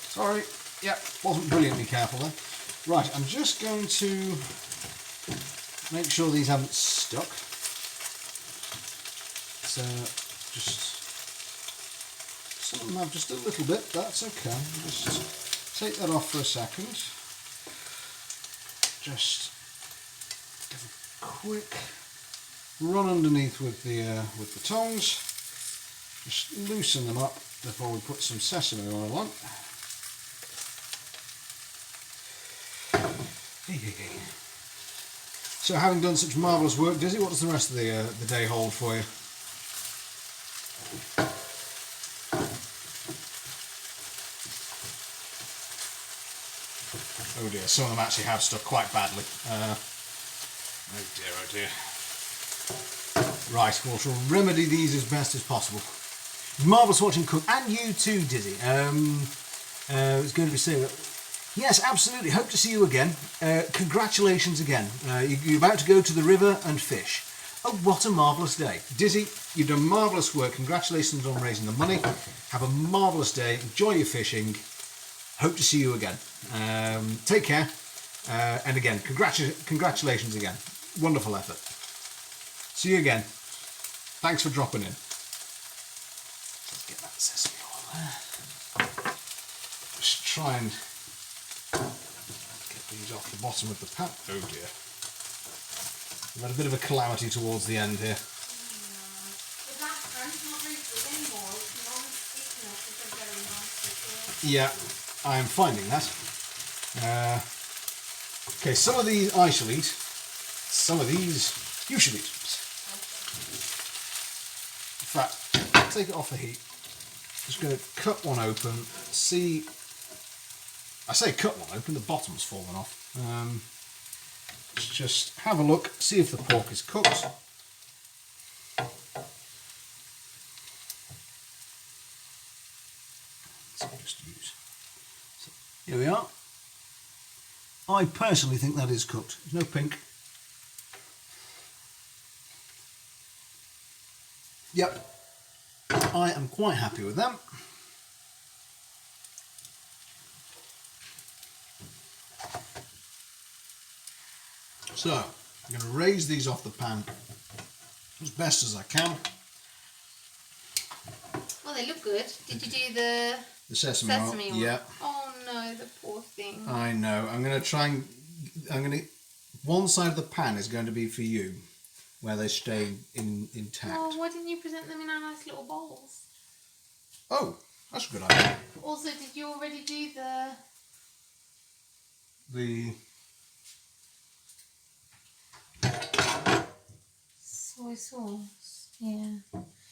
Sorry. Yep, wasn't brilliantly careful there. Right, I'm just going to make sure these haven't stuck. So, just... Some of them have just a little bit, that's okay. Just take that off for a second. Just give a quick run underneath with the tongs. Just loosen them up before we put some sesame oil on. So, having done such marvellous work, Dizzy, what does the rest of the day hold for you? Oh dear, some of them actually have stuck quite badly. Oh dear. Right, well, we'll remedy these as best as possible. Marvellous watching cook, and you too, Dizzy. It's going to be saying, yes, absolutely. Hope to see you again. Congratulations again. You're about to go to the river and fish. Oh, what a marvellous day. Dizzy, you've done marvellous work. Congratulations on raising the money. Have a marvellous day. Enjoy your fishing. Hope to see you again. Take care. And again, congratulations again. Wonderful effort. See you again. Thanks for dropping in. Let's get that sesame oil there. Just try and get these off the bottom of the pan. Oh dear. We've had a bit of a calamity towards the end here. Yeah, I am finding that. Okay, some of these I shall eat. Some of these you should eat. In fact, take it off the heat. Just going to cut one open. See, I say cut one open, the bottom's fallen off. Let's just have a look, see if the pork is cooked. So just use. So here we are. I personally think that is cooked. There's no pink. Yep, I am quite happy with them. So, I'm going to raise these off the pan as best as I can. Well, they look good. Did you do the sesame oil? Yeah. Oh no, the poor thing. I know. I'm going to try and... one side of the pan is going to be for you, where they stay intact. Oh, why didn't you present them in our nice little bowls? Oh, that's a good idea. Also, did you already do the soy sauce? Yeah.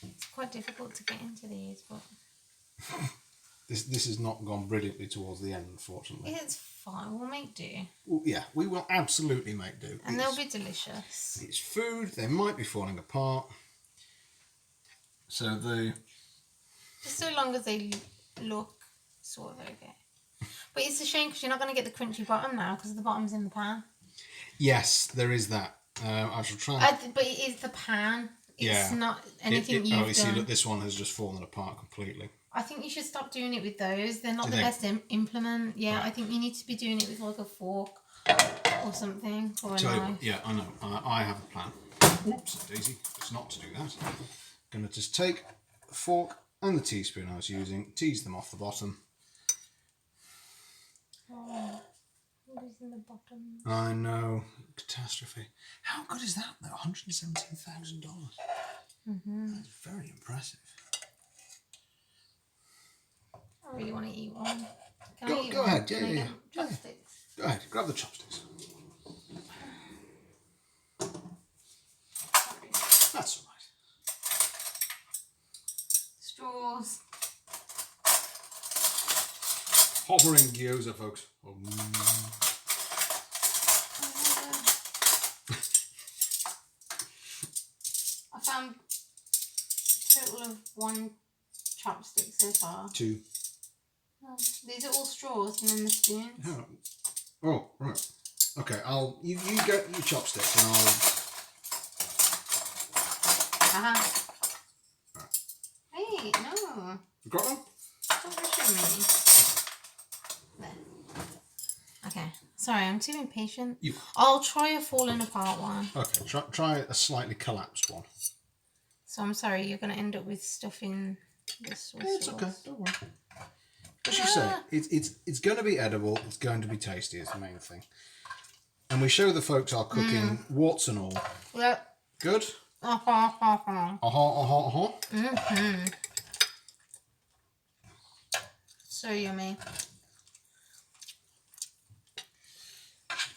It's quite difficult to get into these, but... This has not gone brilliantly towards the end, unfortunately. It's fine. We'll make do. Well, yeah, we will absolutely make do. And they'll be delicious. It's food. They might be falling apart. So just so long as they look sort of okay. But it's a shame because you're not going to get the crunchy bottom now because the bottom's in the pan. Yes, there is that. I shall try. But it is the pan. It's yeah. not anything you've done. See, look, this one has just fallen apart completely. I think you should stop doing it with those. They're not the best implement. Yeah, right. I think you need to be doing it with like a fork or something or a knife. Yeah, I know. I have a plan. Oops, Daisy. It's not to do that. I'm going to just take the fork and the teaspoon I was using, tease them off the bottom. Oh, what in the bottom. I know. Catastrophe. How good is that, though? $117,000. That's very impressive. I really want to eat one. Go ahead. Yeah, yeah. Chopsticks? Go ahead. Grab the chopsticks. That's all right. Straws. Hovering gyoza, folks. Oh. I found a total of 1 chopstick so far. 2. Oh, these are all straws and then the spoons. Oh, right. Okay, you get your chopsticks and I'll... Right. Hey, no. You got one? Stop rushing me. There. Okay. Sorry, I'm too impatient. I'll try a falling apart one. Okay, try a slightly collapsed one. So I'm sorry, you're going to end up with stuff in this sauce. It's okay, don't worry. As you say, it's going to be edible, it's going to be tasty is the main thing. And we show the folks our cooking, warts and all. Yep. Good? So yummy.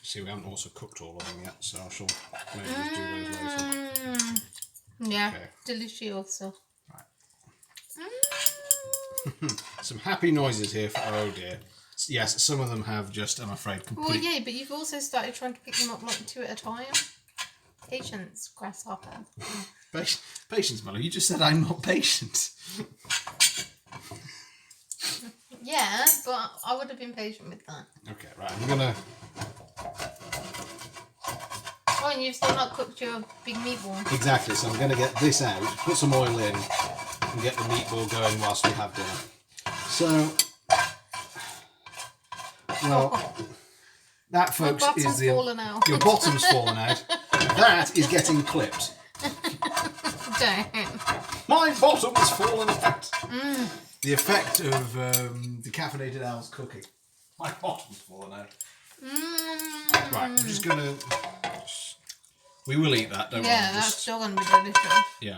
See, we haven't also cooked all of them yet, so I shall maybe just do those later. Yeah, Okay. delicioso. Right. Some happy noises here for, oh dear. Yes, some of them have just, I'm afraid, complete... Well, yeah, but you've also started trying to pick them up like 2 at a time. Patience, grasshopper. Patience, Mello. You just said I'm not patient. Yeah, but I would have been patient with that. Okay, right. I'm gonna... Oh, and you've still not cooked your big meatball. Exactly, so I'm going to get this out, put some oil in, and get the meatball going whilst we have dinner. So... Well, that, folks, is the... fallen out. Your bottom's fallen out. That is getting clipped. Don't. My bottom has fallen out. The effect of decaffeinated Al's cooking. My bottom's fallen out. Right, I'm just going to... We will eat that, don't we? Yeah, that's still going to be delicious. Yeah.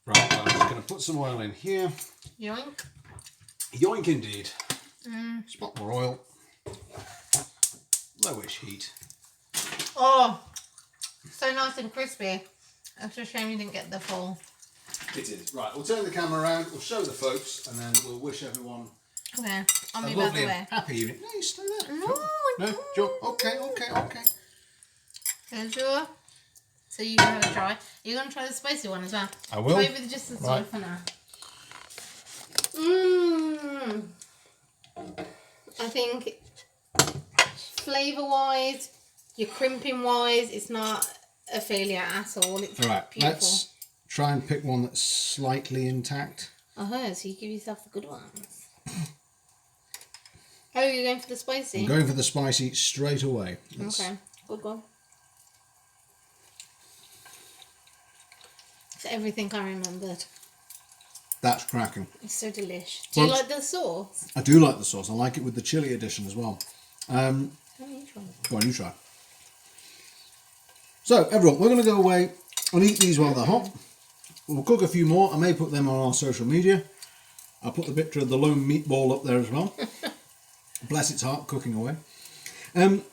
Right, I'm just going to put some oil in here. Yoink. Yoink indeed. Spot more oil. Lowish heat. Oh, so nice and crispy. It's a shame you didn't get the full. It is. Right, we'll turn the camera around, we'll show the folks, and then we'll wish everyone Okay, I'll a move out lovely the way. and happy evening. No, you stay there. No, No, Joe. Okay. You sure? So you can have a try. You're going to try the spicy one as well? I will. Try with just the soy Right. for now. I think flavour-wise, your crimping-wise, it's not a failure at all. It's Right, beautiful. let's try and pick one that's slightly intact. So you give yourself the good ones. Oh, you're going for the spicy? I'm going for the spicy straight away. Okay, good one. It's everything I remembered. That's cracking. It's so delish. Do you like the sauce? I do like the sauce. I like it with the chili edition as well. How many try? Go on, you try. So, everyone, we're going to go away and eat these while they're hot. We'll cook a few more. I may put them on our social media. I'll put the picture of the lone meatball up there as well. Bless its heart, cooking away.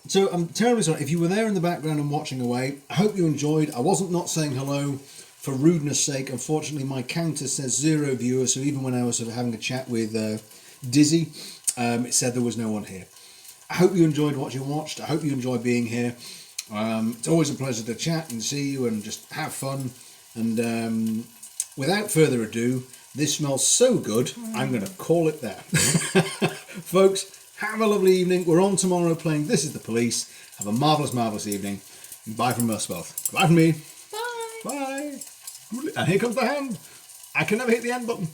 So I'm terribly sorry. If you were there in the background and watching away, I hope you enjoyed. I wasn't not saying hello for rudeness sake. Unfortunately, my counter says 0 viewers, so even when I was sort of having a chat with Dizzy, it said there was no one here. I hope you enjoyed what you watched. I hope you enjoy being here. It's always a pleasure to chat and see you and just have fun. And without further ado, this smells so good, I'm going to call it there. Folks, have a lovely evening. We're on tomorrow playing This Is the Police. Have a marvellous, marvellous evening. Bye from us both. Bye from me. Bye. Bye. And here comes the hand. I can never hit the end button.